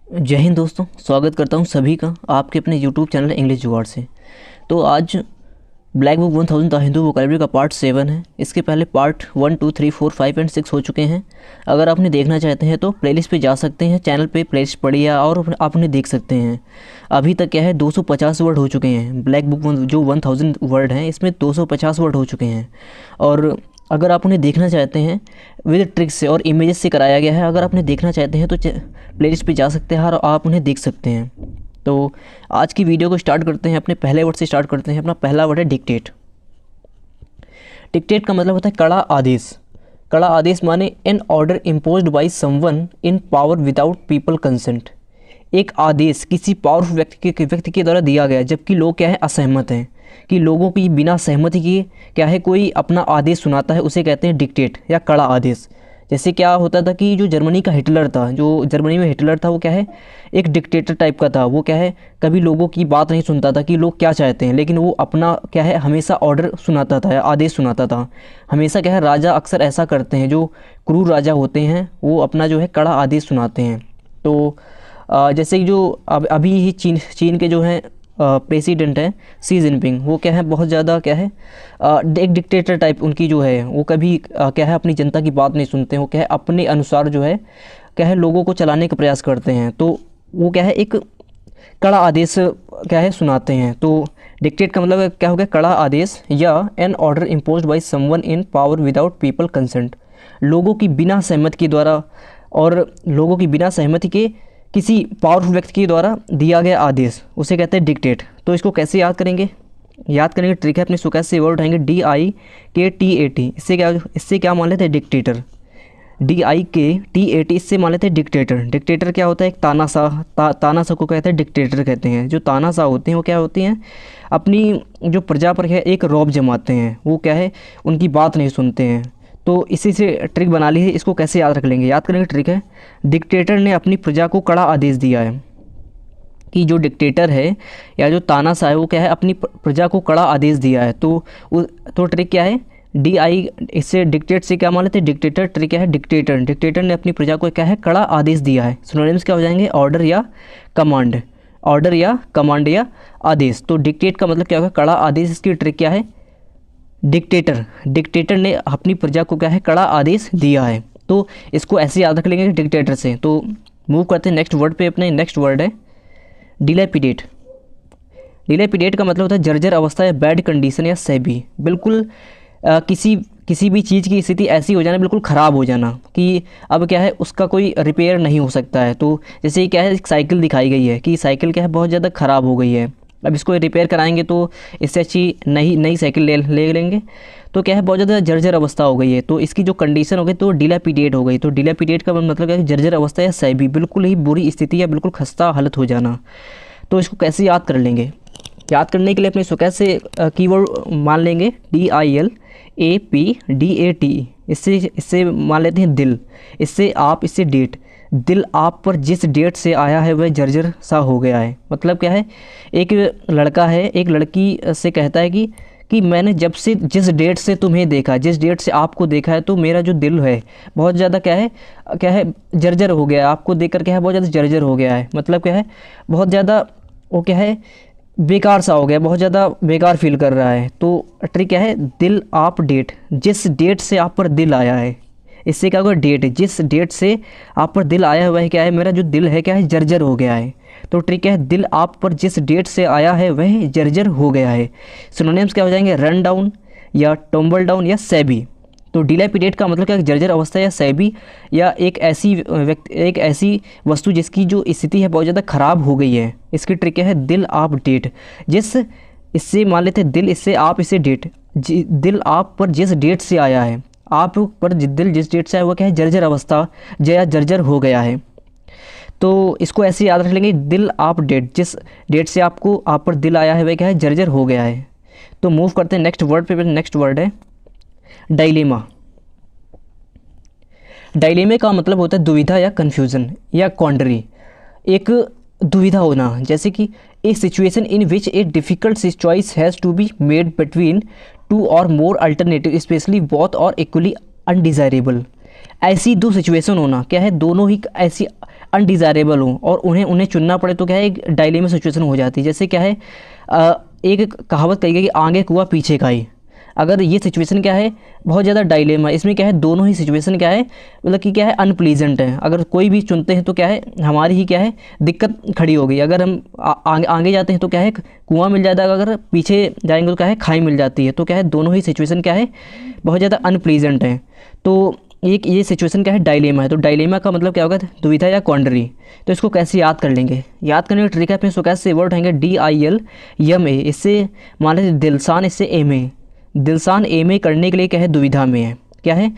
जय हिंद दोस्तों, स्वागत करता हूं सभी का आपके अपने यूट्यूब चैनल इंग्लिश जुगाड़ से। तो आज black book 1000 the Hindu vocabulary का पार्ट 7 है। इसके पहले पार्ट 1, 2, 3, 4, 5 एंड 6 हो चुके हैं। अगर आपने देखना चाहते हैं तो प्लेलिस्ट पे जा सकते हैं, चैनल पे प्लेलिस्ट पड़ी है और आप उन्हें देख सकते हैं। अभी तक क्या है 250 वर्ड हो चुके हैं। ब्लैक बुक जो 1000 वर्ड हैं इसमें 250 वर्ड हो चुके हैं। और अगर आप उन्हें देखना चाहते हैं विद ट्रिक्स से और इमेजेस से कराया गया है। अगर आपने देखना चाहते हैं तो प्लेलिस्ट पे जा सकते हैं और आप उन्हें देख सकते हैं। तो आज की वीडियो को स्टार्ट करते हैं। अपने पहले वर्ड से स्टार्ट करते हैं। अपना पहला वर्ड है डिक्टेट। डिक्टेट का मतलब होता है कड़ा आदेश। कड़ा आदेश माने an order imposed by someone in power without people consent. एक आदेश किसी पावरफुल व्यक्ति के द्वारा दिया गया जबकि लोग क्या है असहमत हैं, कि लोगों की बिना सहमति के क्या है कोई अपना आदेश सुनाता है, उसे कहते हैं डिक्टेट या कड़ा आदेश। जैसे क्या होता था कि जो जर्मनी का हिटलर था, जो जर्मनी में हिटलर था, वो क्या है एक डिक्टेटर टाइप का था। वो क्या है कभी लोगों की बात नहीं सुनता था कि लोग क्या चाहते हैं, लेकिन वो अपना क्या है हमेशा ऑर्डर सुनाता था या आदेश सुनाता था। हमेशा क्या है राजा अक्सर ऐसा करते हैं, जो क्रूर राजा होते हैं वो अपना जो है कड़ा आदेश सुनाते हैं। तो जैसे कि जो अभी ही चीन के जो हैं प्रेसिडेंट हैं शी जिनपिंग, वो क्या है बहुत ज़्यादा क्या है एक डिक्टेटर टाइप उनकी जो है, वो कभी क्या है अपनी जनता की बात नहीं सुनते हैं। वो क्या है अपने अनुसार जो है क्या है लोगों को चलाने का प्रयास करते हैं। तो वो क्या है एक कड़ा आदेश क्या है सुनाते हैं। तो डिक्टेट का मतलब क्या हो गया कड़ा आदेश या an order imposed by someone in power without people consent. लोगों की बिना सहमति के द्वारा और लोगों की बिना सहमति के किसी पावरफुल व्यक्ति के द्वारा दिया गया आदेश, उसे कहते हैं डिक्टेट। तो इसको कैसे याद करेंगे? याद करने की ट्रिक है, अपने सुकैस से वर्ड उठाएंगे DIKTAT। इससे क्या मान लेते हैं डिक्टेटर। DIKTAT इससे मान लेते हैं डिक्टेटर। डिक्टेटर क्या होता है एक तानाशाह को कहते हैं डिक्टेटर कहते हैं। जो तानाशाह होते हैं वो क्या होते हैं अपनी जो प्रजा पर है एक रौब जमाते हैं। वो क्या है उनकी बात नहीं सुनते हैं। तो इसी से ट्रिक बना ली है। इसको कैसे याद रख लेंगे? याद करने की ट्रिक है, डिक्टेटर ने अपनी प्रजा को कड़ा आदेश दिया है। कि जो डिक्टेटर है या जो तानाशाह है वो क्या है अपनी प्रजा को कड़ा आदेश दिया है। तो ट्रिक क्या है इससे डिक्टेट से क्या मान लेते हैं डिक्टेटर। ट्रिक क्या है डिक्टेटर ने अपनी प्रजा को क्या है कड़ा आदेश दिया है। सिनोनिम्स क्या हो जाएंगे ऑर्डर या कमांड। ऑर्डर या कमांड या आदेश। तो डिक्टेट का मतलब क्या होगा कड़ा आदेश। इसकी ट्रिक क्या है डिक्टेटर ने अपनी प्रजा को क्या है कड़ा आदेश दिया है। तो इसको ऐसे याद रख लेंगे डिक्टेटर से। तो मूव करते हैं नेक्स्ट वर्ड पे। अपने नेक्स्ट वर्ड है डिलेपिडेट। डिलेपिडेट का मतलब होता है जर्जर अवस्था या बैड कंडीशन या सैबी। बिल्कुल किसी भी चीज़ की स्थिति ऐसी हो जाना, बिल्कुल ख़राब हो जाना कि अब क्या है उसका कोई रिपेयर नहीं हो सकता है। तो जैसे क्या है एक साइकिल दिखाई गई है कि साइकिल क्या है बहुत ज़्यादा ख़राब हो गई है। अब इसको रिपेयर कराएंगे तो इससे अच्छी नई साइकिल ले लेंगे। तो क्या है बहुत ज़्यादा जर्जर अवस्था हो गई है। तो इसकी जो कंडीशन हो गई तो डिलेपिडेट हो गई। तो डिलेपिडेट का मतलब क्या है जर्जर अवस्था या सैबी, बिल्कुल ही बुरी स्थिति या बिल्कुल खस्ता हालत हो जाना। तो इसको कैसे याद कर लेंगे? याद करने के लिए अपने इसको कैसे कीवर्ड मान लेंगे DILAPDAT। इससे मान लेते हैं दिल, इससे आप, इससे डेट। दिल आप पर जिस डेट से आया है वह जर्जर सा हो गया है। मतलब क्या है एक लड़का है एक लड़की से कहता है कि मैंने जब से जिस डेट से तुम्हें देखा, जिस डेट से आपको देखा है, तो मेरा जो दिल है बहुत ज़्यादा क्या है जर्जर हो गया है। आपको देखकर क्या है बहुत ज़्यादा जर्जर हो गया है। मतलब क्या है बहुत ज़्यादा वो क्या है बेकार सा हो गया, बहुत ज़्यादा बेकार फील कर रहा है। तो ट्रिक क्या है दिल आप डेट, जिस डेट से आप पर दिल आया है। इससे क्या होगा डेट, जिस डेट से आप पर दिल आया हुआ है क्या है मेरा जो दिल है क्या है जर्जर हो गया है। तो ट्रिक है दिल आप पर जिस डेट से आया है वह जर्जर हो गया है। सिनोनिम्स क्या हो जाएंगे रन डाउन या टम्बल डाउन या सैबी। तो डिलेपिडेट का मतलब क्या जर्जर अवस्था या सैबी, या एक ऐसी वस्तु जिसकी जो स्थिति है बहुत ज़्यादा ख़राब हो गई है। इसकी ट्रिक है दिल आप डेट, जिस इससे मान लेते हैं दिल, इससे आप, इससे डेट। दिल आप पर जिस डेट से आया है, आप पर दिल जिस डेट से आया वो क्या है जर्जर अवस्था या जर्जर हो गया है। तो इसको ऐसे याद रख लेंगे दिल आप डेट, जिस डेट से आप पर दिल आया है वह क्या है जर्जर हो गया है। तो मूव करते हैं नेक्स्ट वर्ड पे। नेक्स्ट वर्ड है डायलेमा। डायलेमे का मतलब होता है दुविधा या कन्फ्यूज़न या क्वांडरी। एक दुविधा होना, जैसे कि a situation in which a difficult choice has to be made between two और मोर अल्टरनेटिव स्पेशली बोथ और इक्वली अनडिज़ायरेबल। ऐसी दो सिचुएशन होना क्या है दोनों ही ऐसी अनडिज़ायरेबल हों और उन्हें उन्हें चुनना पड़े, तो क्या है एक डायलेमा सिचुएशन हो जाती है। जैसे क्या है एक कहावत कही गई कि आगे कुआं पीछे खाई। अगर ये सिचुएशन क्या है बहुत ज़्यादा डायलेमा, इसमें क्या है दोनों ही सिचुएशन क्या है मतलब कि क्या है अनप्लीजेंट है। अगर कोई भी चुनते हैं तो क्या है हमारी ही क्या है दिक्कत खड़ी हो गई। अगर हम आगे जाते हैं तो क्या है कुआं मिल जाता है, अगर पीछे जाएंगे तो क्या है खाई मिल जाती है। तो क्या है दोनों ही सिचुएशन क्या है बहुत ज़्यादा अनप्लीजेंट है। तो एक ये सिचुएशन क्या है डायलेमा है। तो डायलेमा का मतलब क्या होगा दुविधा या क्वांडरी। तो इसको कैसे याद कर लेंगे, याद करने का ट्रिक है अपने इसको कैसे वर्ड उठाएंगे DILM, इससे मान लीजिए दिलसान, इससे एम दिलसान एम करने के लिए क्या है दुविधा में है। क्या है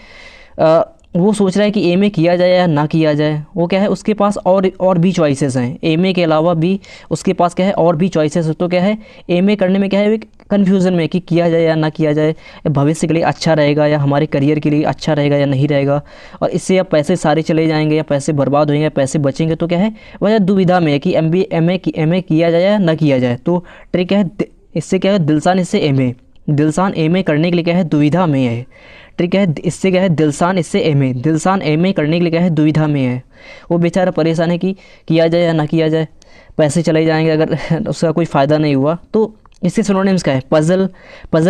वो सोच रहा है कि एम किया जाए या ना किया जाए। वो क्या है उसके पास और भी चॉइसेस हैं, एम के अलावा भी उसके पास क्या है और भी चॉइसेस है। तो क्या है एम करने में क्या है कन्फ्यूज़न में कि किया जाए या ना किया जाए, भविष्य के लिए अच्छा रहेगा या हमारे करियर के लिए अच्छा रहेगा या नहीं रहेगा, और इससे या पैसे सारे चले जाएंगे या पैसे बर्बाद होंगे या पैसे बचेंगे। तो क्या है वह दुविधा में है कि एम ए किया जाए या ना किया जाए। तो ट्रिक है इससे क्या है दिलसान, इससे एम दिलसान एम करने के लिए क्या है दुविधा में है। ट्रिक है इससे क्या है दिलसान, इससे दिलसान एम करने के लिए क्या है दुविधा में है। वो बेचारा परेशान है कि किया जाए या ना किया जाए, पैसे चले जाएंगे अगर उसका कोई फ़ायदा नहीं हुआ। तो इससे सिनोनिम्स क्या है पज़ल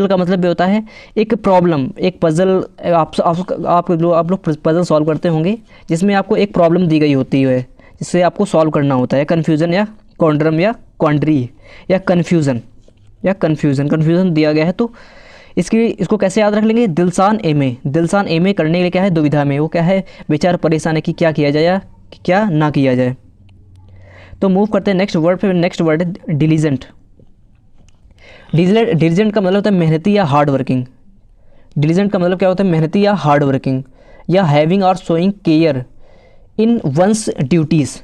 का मतलब भी होता है एक प्रॉब्लम, एक पज़ल। आप लोग पज़ल सॉल्व करते होंगे जिसमें आपको एक प्रॉब्लम दी गई होती है जिससे आपको सॉल्व करना होता है। कन्फ्यूज़न या कॉन्ड्रम या क्वांड्री या कन्फ्यूज़न दिया गया है। तो इसको कैसे याद रख लेंगे दिलसान एम करने के लिए क्या है दुविधा में। वो क्या है बेचारा परेशान है कि क्या किया जाए या क्या ना किया जाए। तो मूव करते हैं नेक्स्ट वर्ड पे। नेक्स्ट वर्ड है डिलीजेंट। डिलीजेंट का मतलब होता है मेहनती या हार्ड वर्किंग। डिलीजेंट का मतलब क्या होता है मेहनती या हार्ड वर्किंग, या हैविंग और showing care in one's duties.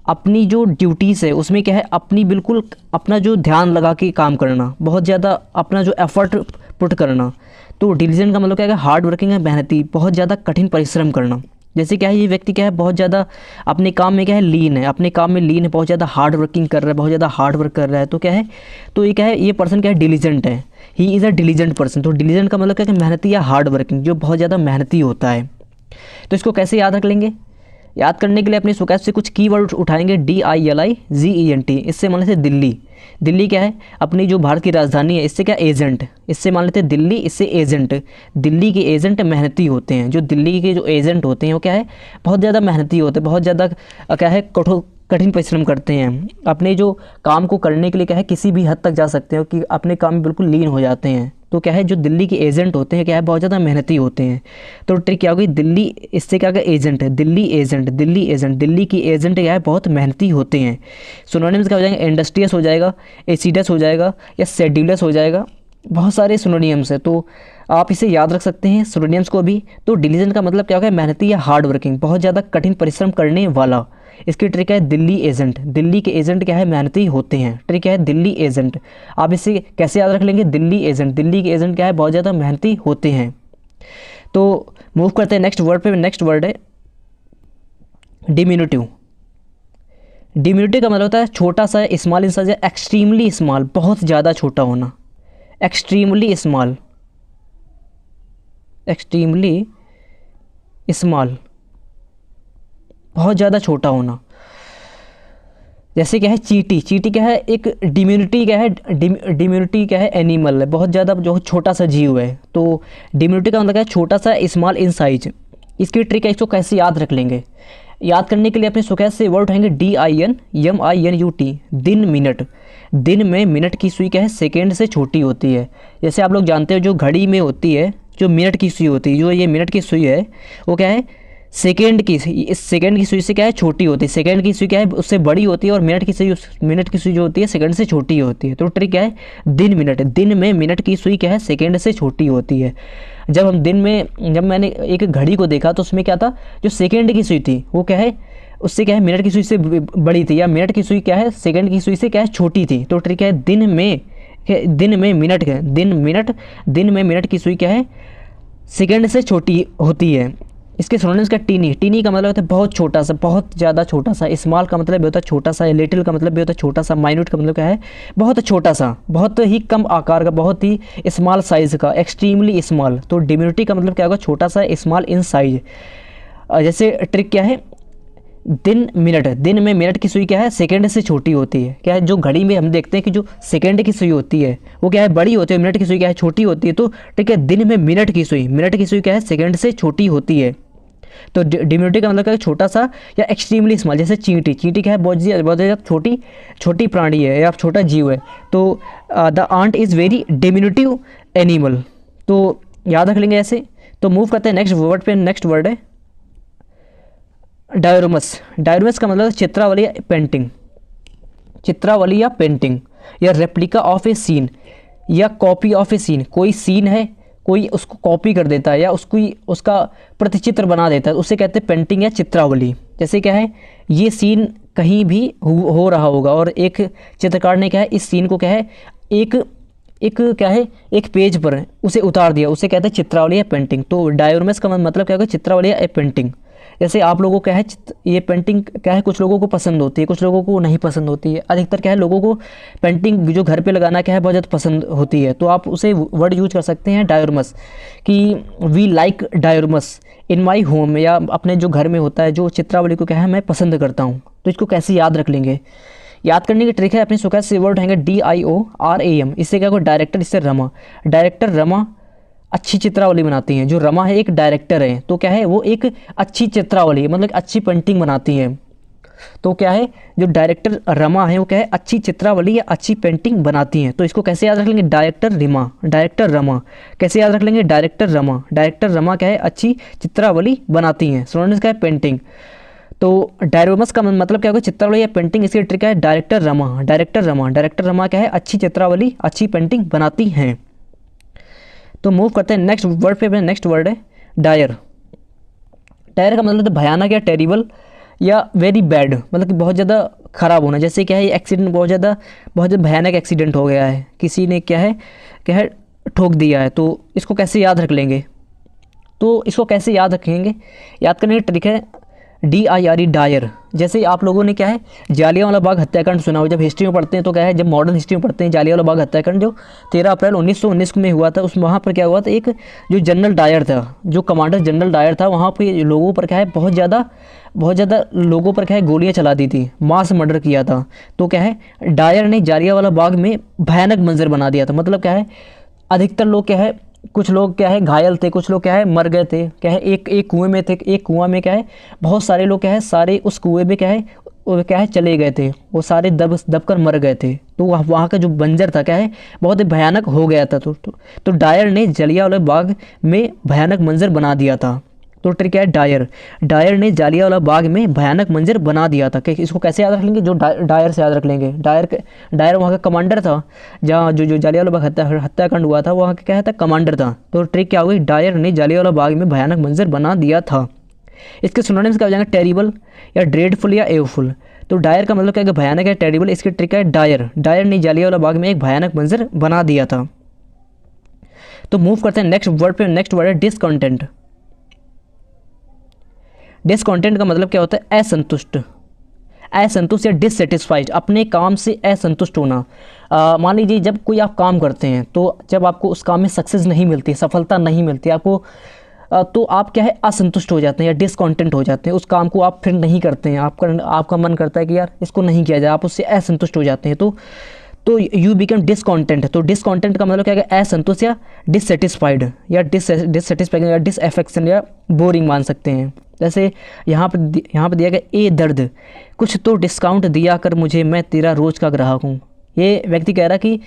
अपनी जो ड्यूटीज़ है उसमें क्या है अपनी बिल्कुल अपना जो ध्यान लगा के काम करना, बहुत ज़्यादा अपना जो एफर्ट पुट करना। तो डिलीजेंट का मतलब क्या है हार्ड वर्किंग है, मेहनती, बहुत ज़्यादा कठिन परिश्रम करना। जैसे क्या है ये व्यक्ति क्या है बहुत ज़्यादा अपने काम में क्या है लीन है, अपने काम में लीन है, बहुत ज़्यादा हार्ड वर्किंग कर रहा है, बहुत ज़्यादा हार्ड वर्क कर रहा है। तो क्या है तो ये क्या है ये पर्सन क्या है डिलीजेंट है, he is a diligent person. तो डिलीजेंट का मतलब क्या है मेहनती या हार्ड वर्किंग, जो बहुत ज़्यादा मेहनती होता है। तो इसको कैसे याद रख लेंगे, याद करने के लिए अपने सुकैच से कुछ कीवर्ड उठाएंगे DILIGENT। इससे मान लेते दिल्ली क्या है अपनी जो भारत की राजधानी है, इससे क्या एजेंट, इससे मान लेते दिल्ली, इससे एजेंट। दिल्ली के एजेंट मेहनती होते हैं, जो दिल्ली के जो एजेंट होते हैं वो क्या है बहुत ज़्यादा मेहनती होते हैं, बहुत ज़्यादा क्या है कठिन परिश्रम करते हैं। अपने जो काम को करने के लिए क्या है किसी भी हद तक जा सकते हैं कि अपने काम में बिल्कुल लीन हो जाते हैं। तो क्या है जो दिल्ली के एजेंट होते हैं क्या है बहुत ज़्यादा मेहनती होते हैं। तो ट्रिक क्या होगी दिल्ली, इससे क्या एजेंट है दिल्ली एजेंट, दिल्ली की एजेंट क्या है बहुत मेहनती होते हैं। सिनोनिम्स क्या हो जाएंगे इंडस्ट्रियस हो जाएगा, एसिडस हो जाएगा या सेड्यूलस हो जाएगा। बहुत सारे सिनोनिम्स है तो आप इसे याद रख सकते हैं सिनोनिम्स को भी। तो डिलीजेंट का मतलब क्या होगा मेहनती या हार्ड वर्किंग, बहुत ज़्यादा कठिन परिश्रम करने वाला। इसकी ट्रिक है दिल्ली एजेंट, दिल्ली के एजेंट क्या है मेहनती होते हैं। ट्रिक है दिल्ली एजेंट। आप इसे कैसे याद रख लेंगे दिल्ली के एजेंट क्या है बहुत ज़्यादा मेहनती होते हैं। तो मूव करते हैं नेक्स्ट वर्ड पे। नेक्स्ट वर्ड है डिमिनुटिव। डिमिनुटिव का मतलब होता है छोटा सा, small in size, extremely small, बहुत ज़्यादा छोटा होना। एक्सट्रीमली स्मॉल, बहुत ज़्यादा छोटा होना। जैसे क्या है चींटी क्या है एक डिम्यूनिटी क्या है एनिमल है, बहुत ज़्यादा जो छोटा सा जीव है। तो डिम्यूनिटी का मतलब क्या है छोटा सा, स्मॉल इन साइज। इसकी ट्रिक है इसको कैसे याद रख लेंगे, याद करने के लिए अपने सुकैच से वर्ड उठाएंगे DINMINUT, दिन मिनट। दिन में मिनट की सुई क्या है सेकेंड से छोटी होती है। जैसे आप लोग जानते हो जो घड़ी में होती है जो मिनट की सुई होती है, जो ये मिनट की सुई है वो क्या है सेकेंड की सुई से क्या है छोटी होती है। सेकेंड की सुई क्या है उससे बड़ी होती है और मिनट की सुई जो होती है सेकेंड से छोटी होती है। तो ट्रिक क्या है दिन में मिनट की सुई क्या है सेकेंड से छोटी होती है। जब मैंने एक घड़ी को देखा तो उसमें क्या था जो सेकेंड की सुई थी वो क्या है उससे क्या है मिनट की सुई से बड़ी थी, या मिनट की सुई क्या है सेकेंड की सुई से क्या है छोटी थी। तो ट्रिक है दिन में मिनट की सुई क्या है सेकेंड से छोटी होती है। इसके सिनोनिम्स का टीनी का मतलब होता है बहुत छोटा सा, बहुत ज़्यादा छोटा सा। स्मॉल का मतलब भी होता है छोटा सा, लिटिल का मतलब भी होता है छोटा सा, माइन्यूट का मतलब क्या है बहुत छोटा सा, बहुत ही कम आकार का, बहुत ही स्मॉल साइज़ का, एक्सट्रीमली स्मॉल। तो डिमिनुटी का मतलब क्या होगा छोटा सा, स्मॉल इन साइज। जैसे ट्रिक क्या है दिन मिनट, दिन में मिनट की सुई क्या है सेकंड से छोटी होती है। क्या है, जो घड़ी में हम देखते हैं कि जो सेकंड की सुई होती है वो क्या है बड़ी होती है, मिनट की सुई क्या है छोटी होती है। तो ठीक है, दिन में मिनट की सुई क्या है सेकंड से छोटी होती है। तो डिमिनुटिव का मतलब क्या है छोटा सा या एक्सट्रीमली स्मॉल। जैसे चींटी, चींटी क्या है बहुत ज़्यादा छोटी प्राणी है या छोटा जीव है। तो the ant is very diminutive animal. तो याद रख लेंगे ऐसे। तो मूव करते हैं नेक्स्ट वर्ड पे। नेक्स्ट वर्ड है डायोरमस। डायोरमस का मतलब चित्रावली या पेंटिंग, चित्रावली या पेंटिंग या रेप्लिका ऑफ ए सीन या कॉपी ऑफ ए सीन। कोई सीन है, कोई उसको कॉपी कर देता है या उसका प्रतिचित्र बना देता है, उसे कहते हैं पेंटिंग या चित्रावली। जैसे क्या है, ये सीन कहीं भी हो रहा होगा और एक चित्रकार ने क्या है इस सीन को क्या है एक पेज पर उसे उतार दिया, उसे कहते हैं चित्रावली या पेंटिंग। तो डायोरमस का मतलब क्या होगा चित्रावली या पेंटिंग। जैसे आप लोगों को क्या है ये पेंटिंग क्या है कुछ लोगों को पसंद होती है, कुछ लोगों को नहीं पसंद होती है। अधिकतर क्या है लोगों को पेंटिंग जो घर पे लगाना क्या है बहुत ज़्यादा पसंद होती है। तो आप उसे वर्ड यूज कर सकते हैं डायोरमस कि we like dioramas in my home, या अपने जो घर में होता है जो चित्रावली को क्या है मैं पसंद करता हूँ। तो इसको कैसे याद रख लेंगे, याद करने की ट्रिक है अपनी सुखा से वर्ड रहेंगे DIORAM। इससे क्या होगा डायरेक्टर, इससे रमा। डायरेक्टर रमा अच्छी चित्रावली बनाती हैं। जो रमा है एक डायरेक्टर है, तो क्या है वो एक अच्छी चित्रावली मतलब अच्छी पेंटिंग बनाती हैं। तो क्या है जो डायरेक्टर रमा है वो क्या है अच्छी चित्रावली या अच्छी पेंटिंग बनाती हैं। तो इसको कैसे याद रख लेंगे डायरेक्टर रमा कैसे याद रख लेंगे डायरेक्टर रमा क्या है अच्छी चित्रावली बनाती हैं। सिनोनिम्स क्या है पेंटिंग। तो डायोरमस का मतलब क्या होगा चित्रावली या पेंटिंग। इसकी ट्रिक है डायरेक्टर रमा क्या है अच्छी चित्रावली अच्छी पेंटिंग बनाती हैं। तो मूव करते हैं नेक्स्ट वर्ड पे। नेक्स्ट वर्ड है डायर। डायर का मतलब भयानक या टेरिबल या वेरी बैड, मतलब कि बहुत ज़्यादा ख़राब होना। जैसे क्या है ये एक्सीडेंट बहुत ज़्यादा भयानक एक्सीडेंट हो गया है, किसी ने क्या है ठोक दिया है। तो इसको कैसे याद रख लेंगे, तो इसको कैसे याद रखेंगे, याद करने की ट्रिक है DIRE डायर। जैसे आप लोगों ने क्या है जालियांवाला बाग हत्याकांड सुना हो, जब हिस्ट्री में पढ़ते हैं तो क्या है जब मॉडर्न हिस्ट्री में पढ़ते हैं जालियांवाला बाग हत्याकांड जो 13 अप्रैल 1919 में हुआ था, उस वहाँ पर क्या हुआ था एक जो जनरल डायर था, जो कमांडर जनरल डायर था, वहाँ पे लोगों पर क्या है बहुत ज़्यादा लोगों पर क्या है गोलियाँ चला दी थी, मास मर्डर किया था। तो क्या है डायर ने जालियांवाला बाग में भयानक मंजर बना दिया था। मतलब क्या है अधिकतर लोग क्या है कुछ लोग क्या है घायल थे, कुछ लोग क्या है मर गए थे। क्या है एक कुएं में थे, एक कुआं में क्या है बहुत सारे लोग क्या है सारे उस कुएं में क्या है चले गए थे, वो सारे दब कर मर गए थे। तो वहाँ का जो बंजर था क्या है बहुत ही भयानक हो गया था। तो डायर ने जालियांवाला बाग में भयानक मंजर बना दिया था। तो ट्रिक क्या है डायर ने जालियांवाला बाग में भयानक मंजर बना दिया था। इसको कैसे याद रख लेंगे, जो डायर से याद रख लेंगे। डायर वहाँ का कमांडर था, जहाँ जो जालियांवाला बाग हत्याकांड हुआ था वहाँ का क्या था कमांडर था। तो ट्रिक क्या हुई डायर ने जालियांवाला बाग में भयानक मंजर बना दिया था। इसके सिनोनिम्स क्या हो जाएंगे टेरिबल या ड्रेडफुल या एवफुल। तो डायर का मतलब क्या है भयानक है, टेरिबल इसकी ट्रिक है डायर ने जालियांवाला बाग में एक भयानक मंजर बना दिया था। तो मूव करते हैं नेक्स्ट वर्ड पे। नेक्स्ट वर्ड है डिसकंटेंट। डिसकंटेंट का मतलब क्या होता है असंतुष्ट या डिससेटिस्फाइड, अपने काम से असंतुष्ट होना। मान लीजिए जब कोई आप काम करते हैं तो जब आपको उस काम में सक्सेस नहीं मिलती, सफलता नहीं मिलती आपको, तो आप क्या है असंतुष्ट हो जाते हैं या डिसकंटेंट हो जाते हैं। उस काम को आप फिर नहीं करते हैं, आपका मन करता है कि यार इसको नहीं किया जाए, आप उससे असंतुष्ट हो जाते हैं। तो यू बिकम डिसकंटेंट। तो डिसकंटेंट का मतलब क्या है असंतुष्ट या डिससेटिस्फाइड या डिससेटिस्फैक्शन या डिसअफेक्शन या बोरिंग मान सकते हैं। जैसे यहाँ पे दिया गया ए दर्द, कुछ तो डिस्काउंट दिया कर मुझे, मैं तेरा रोज़ का ग्राहक हूँ। ये व्यक्ति कह रहा कि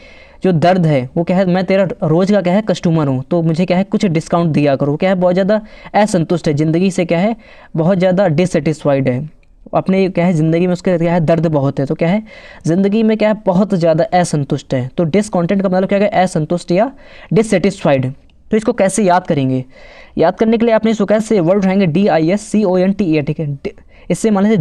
जो दर्द है वो क्या है मैं तेरा रोज़ का क्या है कस्टमर हूँ, तो मुझे क्या है कुछ डिस्काउंट दिया करो। क्या है बहुत ज़्यादा असंतुष्ट है ज़िंदगी से, क्या है बहुत ज़्यादा डिससेटिस्फाइड है अपने क्या है ज़िंदगी में, उसके क्या है दर्द बहुत है। तो क्या है ज़िंदगी में क्या है बहुत ज़्यादा असंतुष्ट है। तो डिसकंटेंट का मतलब क्या है असंतुष्ट या डिससेटिस्फाइड। तो इसको कैसे याद करेंगे, याद करने के लिए आपने इसको कैसे वर्ड रहेंगे DISCONTE। ठीक है, इससे मान लेते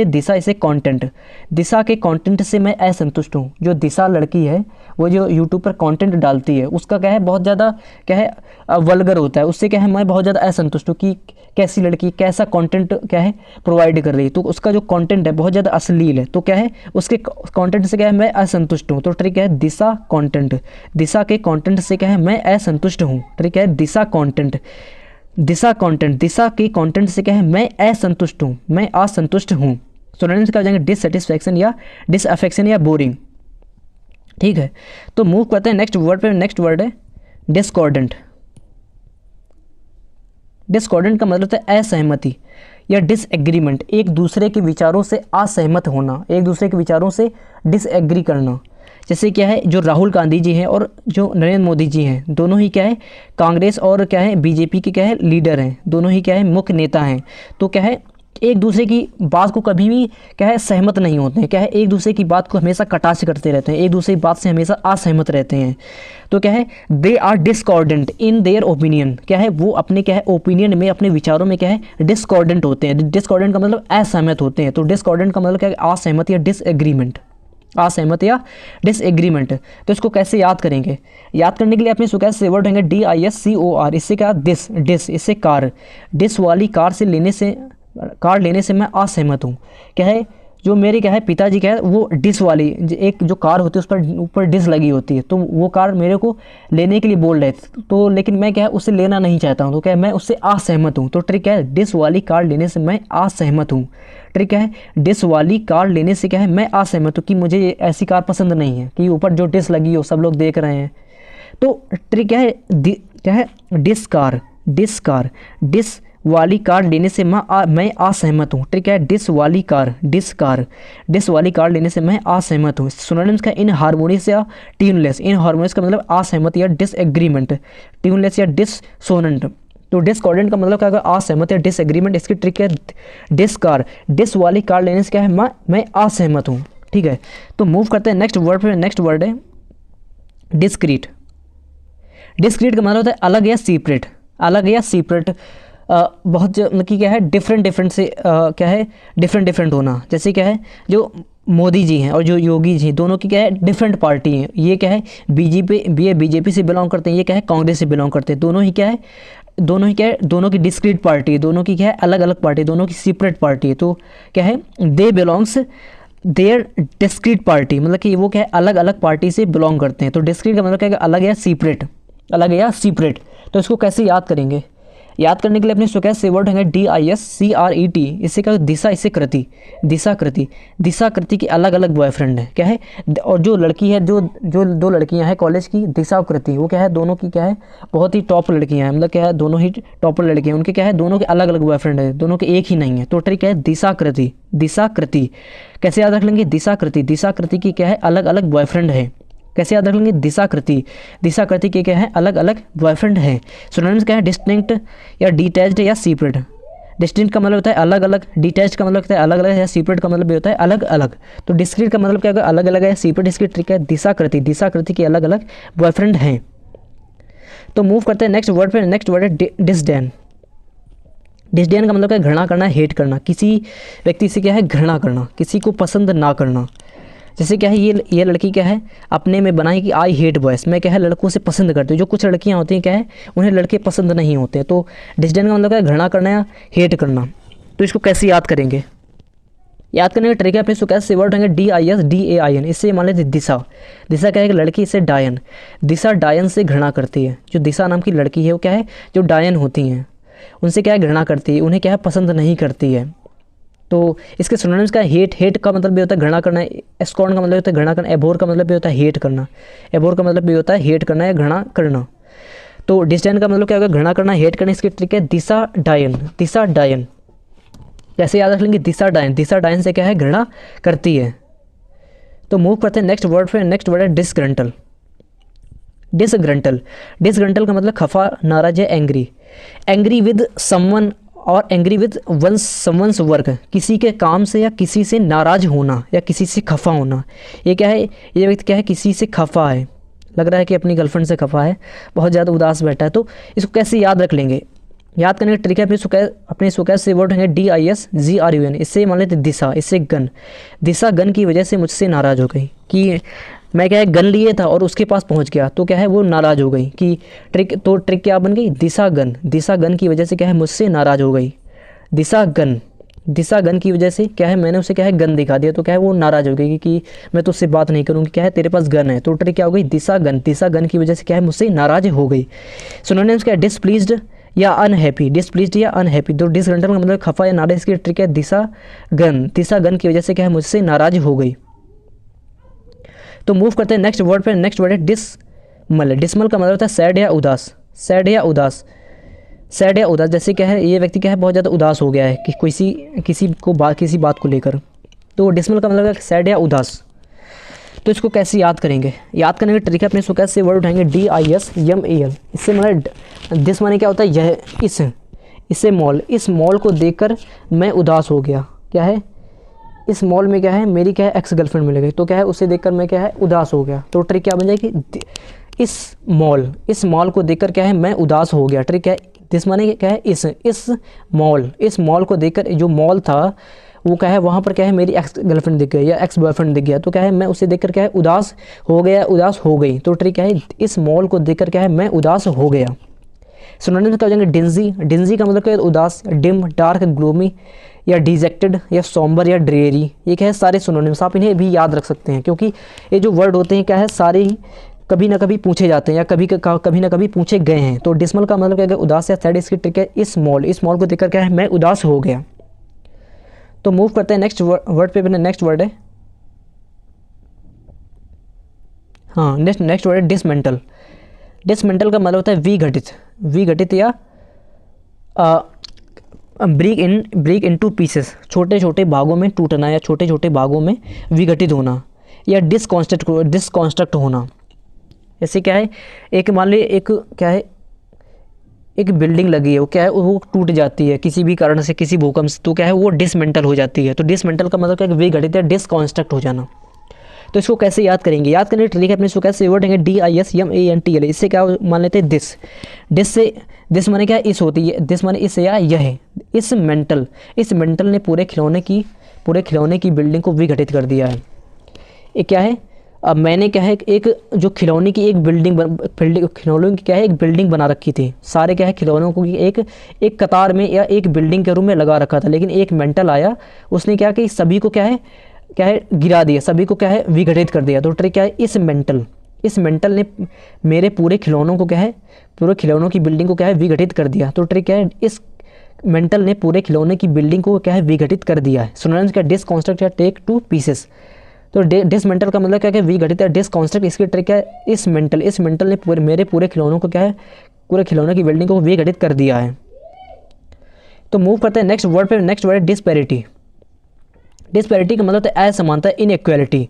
दिशा, इससे कंटेंट, दिशा के कंटेंट से मैं असंतुष्ट हूँ। जो दिशा लड़की है वो जो यूट्यूब पर कंटेंट डालती है उसका क्या है बहुत ज़्यादा क्या है वल्गर होता है, उससे क्या है मैं बहुत ज़्यादा असंतुष्ट हूँ कि कैसी लड़की कैसा कंटेंट क्या है प्रोवाइड कर रही है। तो उसका जो कंटेंट है बहुत ज़्यादा अश्लील है, तो क्या है उसके कंटेंट से क्या है मैं असंतुष्ट हूँ। तो ट्रिक है दिशा कंटेंट, दिशा के कंटेंट से क्या है मैं असंतुष्ट हूँ। ट्रिक है दिशा कंटेंट, दिशा कंटेंट, दिशा के कंटेंट से क्या है मैं असंतुष्ट हूँ, मैं असंतुष्ट हूँ। सिनोनिम्स क्या हो जाएंगे डिससेटिस्फैक्शन या डिसअफेक्शन या बोरिंग। ठीक है, तो मूव करते हैं नेक्स्ट वर्ड पे। नेक्स्ट वर्ड है डिस्कॉर्डेंट। डिस्कॉर्डेंट का मतलब होता है असहमति या डिसएग्रीमेंट, एक दूसरे के विचारों से असहमत होना, एक दूसरे के विचारों से डिसएग्री करना। जैसे क्या है जो राहुल गांधी जी हैं और जो नरेंद्र मोदी जी हैं, दोनों ही क्या है कांग्रेस और क्या है बीजेपी के क्या है लीडर हैं, दोनों ही क्या है मुख्य नेता हैं। तो क्या है एक दूसरे की बात को कभी भी क्या है सहमत नहीं होते हैं, क्या है एक दूसरे की बात को हमेशा कटाक्ष करते रहते हैं, एक दूसरे की बात से हमेशा असहमत रहते हैं। तो क्या है they are discordant in their opinion, क्या है वो अपने क्या है ओपिनियन में, अपने विचारों में क्या है डिस्कॉर्डेंट होते हैं। डिस्कॉर्डेंट का मतलब असहमत होते हैं, तो डिस्कॉर्डेंट का मतलब क्या है असहमत या डिसएग्रीमेंट, असहमत या डिसएग्रीमेंट। तो इसको कैसे याद करेंगे? याद करने के लिए अपने सुकैस से वर्ड होंगे DISCOR, इससे क्या डिस, डिस इससे कार, डिस वाली कार लेने से मैं असहमत हूँ। क्या है जो मेरे क्या है पिताजी क्या है वो डिस वाली एक जो कार होती है उस पर ऊपर डिस लगी होती है, तो वो कार मेरे को लेने के लिए बोल रहे थे, तो लेकिन मैं क्या है उससे लेना नहीं चाहता हूँ, तो क्या है मैं उससे असहमत हूँ। तो ट्रिक क्या है डिस वाली कार लेने से मैं असहमत हूँ। ट्रिक क्या है डिस वाली कार लेने से क्या है मैं असहमत हूँ कि मुझे ऐसी कार पसंद नहीं है कि ऊपर जो डिस लगी हो सब लोग देख रहे हैं। तो ट्रिक क्या है डिस वाली कार लेने से मैं असहमत हूँ। ठीक है डिस वाली कार लेने से मैं असहमत हूँ। सिनोनिम्स का इन हार्मोनियस या ट्यूनलेस, इन हार्मोनियस का मतलब असहमत या डिसएग्रीमेंट, ट्यूनलेस या डिससोनेंट। तो डिस्कॉर्डेंट का मतलब क्या होगा असहमत या डिसएग्रीमेंट। इसकी ट्रिक है डिस वाली कार लेने से क्या है मैं असहमत हूँ। ठीक है, तो मूव करते हैं नेक्स्ट वर्ड पे। नेक्स्ट वर्ड है डिस्क्रीट। डिस्क्रीट का मतलब होता है अलग या सीपरेट, अलग या सीपरेट। बहुत मतलब कि क्या है डिफरेंट से क्या है डिफरेंट होना। जैसे क्या है जो मोदी जी हैं और जो योगी जी दोनों की क्या है डिफरेंट पार्टी हैं। ये क्या है बीजेपी से बिलोंग करते हैं, ये क्या है कांग्रेस से बिलोंग करते हैं। दोनों ही क्या है दोनों की डिस्क्रीट पार्टी है, दोनों की क्या है अलग अलग पार्टी, दोनों की सेपरेट पार्टी है। तो क्या है they belongs their discrete party, मतलब कि वो क्या है अलग अलग पार्टी से बिलोंग करते हैं। तो डिस्क्रीट का मतलब क्या है अलग या सेपरेट, अलग या सेपरेट। तो इसको कैसे याद करेंगे? याद करने के लिए अपने स्वकैस से वर्ड होंगे DISCRET, इससे क्या दिशा, इससे कृति, दिशा कृति की अलग अलग बॉयफ्रेंड है। क्या है और जो लड़की है जो दो लड़कियां हैं कॉलेज की दिशा और कृति, वो क्या है दोनों की क्या है बहुत ही टॉप लड़कियां हैं, मतलब क्या है दोनों ही टॉपर लड़कियां हैं। उनके क्या है दोनों के अलग अलग बॉयफ्रेंड है, दोनों के एक ही नहीं है। तो ट्रिक है दिशा कृति। कैसे याद रख लेंगे? दिशा कृति की क्या है अलग अलग बॉयफ्रेंड है। कैसे याद रख लेंगे? दिशा कृति के क्या है अलग अलग बॉयफ्रेंड हैं। सिनोनिम्स क्या है डिस्टिंक्ट या डिटैच्ड या सेपरेट। डिस्टिंक्ट का मतलब होता है अलग अलग, डिटैच्ड का मतलब होता है अलग अलग, या सेपरेट का मतलब भी होता है अलग अलग। तो डिस्क्रीट का मतलब क्या होगा अलग अलग है, सेपरेट। इसकी ट्रिक है दिशा कृति के अलग अलग बॉयफ्रेंड हैं। तो मूव करते हैं नेक्स्ट वर्ड पे। नेक्स्ट वर्ड है डिसडेन। डिसडेन का मतलब क्या है घृणा करना, हेट करना, किसी व्यक्ति से क्या है घृणा करना, किसी को पसंद ना करना। जैसे क्या है ये लड़की क्या है अपने में बनाई कि आई हेट बॉयज़, मैं क्या है लड़कों से पसंद करती हूँ। जो कुछ लड़कियाँ होती हैं क्या है उन्हें लड़के पसंद नहीं होते। तो डिसडेन का मतलब क्या है घृणा करना या हेट करना। तो इसको कैसे याद करेंगे? याद करने का ट्रिक है अपने इसको कैसे वर्ड होंगे DISDAIN, इससे मान लेते दिशा क्या है कि लड़की, इससे डायन, दिशा डायन से घृणा करती है। जो दिशा नाम की लड़की है वो क्या है जो डायन होती हैं उनसे क्या है घृणा करती है, उन्हें क्या है पसंद नहीं करती है। तो इसके सिनोनिम्स का हेट का मतलब भी होता है घृणा करना, एस्कॉर्न का मतलब होता है घृणा करना, एबोर का मतलब भी होता है हेट करना, एबोर का मतलब भी होता है हेट करना या घृणा करना। तो डिसडेन का मतलब क्या होगा घृणा करना, हेट करना। इसकी ट्रिक है दिशा डायन। कैसे याद रख लेंगे? दिशा डायन से क्या है घृणा करती है। तो मूव करते हैं नेक्स्ट वर्ड पे। नेक्स्ट वर्ड है डिसग्रंटल का मतलब खफा, नाराज या एंग्री विद समवन और एंग्री विद समवंस वर्क, किसी के काम से या किसी से नाराज होना या किसी से खफा होना। ये क्या है ये व्यक्ति क्या है किसी से खफा है, लग रहा है कि अपनी गर्लफ्रेंड से खफा है, बहुत ज़्यादा उदास बैठा है। तो इसको कैसे याद रख लेंगे? याद करने का ट्रिक है अपने सुकैस से वर्ड होंगे DISGRUN, इससे मान लेते दिशा, इससे गन, दिशा गन की वजह से मुझसे नाराज़ हो गई कि मैं क्या है गन लिए था और उसके पास पहुंच गया, तो क्या है वो नाराज़ हो गई कि ट्रिक क्या बन गई? दिशा गन की वजह से क्या है मुझसे नाराज़ हो गई। दिशा गन की वजह से क्या है मैंने उसे क्या है गन दिखा दिया, तो क्या है वो नाराज़ हो गई कि मैं तुझसे बात नहीं करूँगी, क्या है तेरे पास गन है। तो ट्रिक क्या हो गई? दिशा गन की वजह से क्या है मुझसे नाराज़ हो गई। सिनोनिम्स क्या है डिसप्लीज्ड या अनहैप्पी, डिसप्लीज्ड या अनहैप्पी। तो डिसग्रंटल का मतलब खफा या नाराज। इसकी ट्रिक है दिशागन की वजह से क्या है मुझसे नाराज हो गई। तो मूव करते हैं नेक्स्ट वर्ड पे। नेक्स्ट वर्ड है डिसमल। डिसमल का मतलब होता है सैड या उदास, सैड या उदास, सैड या उदास। जैसे क्या है ये व्यक्ति क्या है बहुत ज़्यादा उदास हो गया है कि किसी बात को लेकर। तो डिसमल का मतलब है सैड या उदास। तो इसको कैसे याद करेंगे? याद करने की ट्रिक है, अपने इसको कैसे वर्ड उठाएंगे, DISMAL। इससे मतलब दिस माने क्या होता है यह, इससे मॉल, इस मॉल को देखकर मैं उदास हो गया। क्या है इस मॉल में क्या है मेरी क्या है एक्स गर्लफ्रेंड मिल गई, तो क्या है उसे देखकर मैं क्या है उदास हो गया। तो ट्रिक क्या बन जाएगी, इस मॉल को देखकर क्या है मैं उदास हो गया। ट्रिक है दिस माने क्या है इस मॉल को देखकर, जो मॉल था वो क्या है वहाँ पर क्या है मेरी एक्स गर्लफ्रेंड दिख गई या एक्स बॉयफ्रेंड दिख गया, तो क्या है मैं उसे देखकर क्या है उदास हो गया, उदास हो गई। तो ट्रिक क्या है इस मॉल को देखकर क्या है मैं उदास हो गया। सिनोनिम्स क्या हो जाएंगे, डिंजी। डिंजी का मतलब क्या है उदास, डिम, डार्क, ग्लूमी या डिजेक्टेड या सॉम्बर या ड्रेरी। ये क्या है सारे सिनोनिम्स, आप इन्हें भी याद रख सकते हैं क्योंकि ये जो वर्ड होते हैं क्या है सारे ही कभी ना कभी पूछे जाते हैं या कभी ना कभी पूछे गए हैं। तो डिसमल का मतलब क्या है उदास या सैड। इसकी ट्रिक है इस मॉल को देखकर क्या है मैं उदास हो गया। तो मूव करते हैं नेक्स्ट वर्ड पे। नेक्स्ट वर्ड है नेक्स्ट वर्ड है डिसमेंटल। डिसमेंटल का मतलब होता है विघटित या ब्रेक इनटू पीसेस, छोटे छोटे भागों में टूटना या छोटे छोटे भागों में विघटित होना या डिसकॉन्स्ट्रक्ट होना। जैसे क्या है एक मान लीजिए एक क्या है एक बिल्डिंग लगी है, वो क्या है वो टूट जाती है किसी भी कारण से, किसी भूकंप से, तो क्या है वो डिसमेंटल हो जाती है। तो डिसमेंटल का मतलब क्या है विघटित या डिसकॉन्स्ट्रक्ट हो जाना। तो इसको कैसे याद करेंगे? याद करने की ट्रिक है, अपने इसको कैसे वर्ड देंगे, DISMANTL। इससे क्या मान लेते हैं दिस माने क्या इस होती है, दिस माने इस या यह है। इस मेंटल ने पूरे खिलौने की बिल्डिंग को विघटित कर दिया है। ये क्या है अब मैंने क्या है एक जो खिलौने की एक खिलौनों की क्या है एक बिल्डिंग बना रखी थी। सारे क्या है खिलौनों को एक कतार में या एक बिल्डिंग के रूप में लगा रखा था, लेकिन एक मेंटल आया, उसने क्या कि सभी को क्या है गिरा दिया, सभी को क्या है विघटित कर दिया। तो ट्रिक क्या है इस मेंटल ने मेरे पूरे खिलौनों को क्या है पूरे खिलौनों की बिल्डिंग को क्या है विघटित कर दिया। तो ट्रिक क्या है इस मेंटल ने पूरे खिलौने की बिल्डिंग को क्या है विघटित कर दिया है। सिनोनिम्स क्या डिसकॉन्स्ट्रक्ट या टेक टू पीसेस। तो डिसमेंटल का मतलब क्या है विघटित या डिसकॉन्स्ट्रक्ट। इसकी ट्रिक क्या है इस मेंटल ने मेरे पूरे खिलौनों को क्या है पूरे खिलौनों की बिल्डिंग को विघटित कर दिया है। तो मूव करते हैं नेक्स्ट वर्ड पे। नेक्स्ट वर्ड है डिस्पैरिटी। डिस्पैरिटी का मतलब है असमानता, इनइक्वालिटी।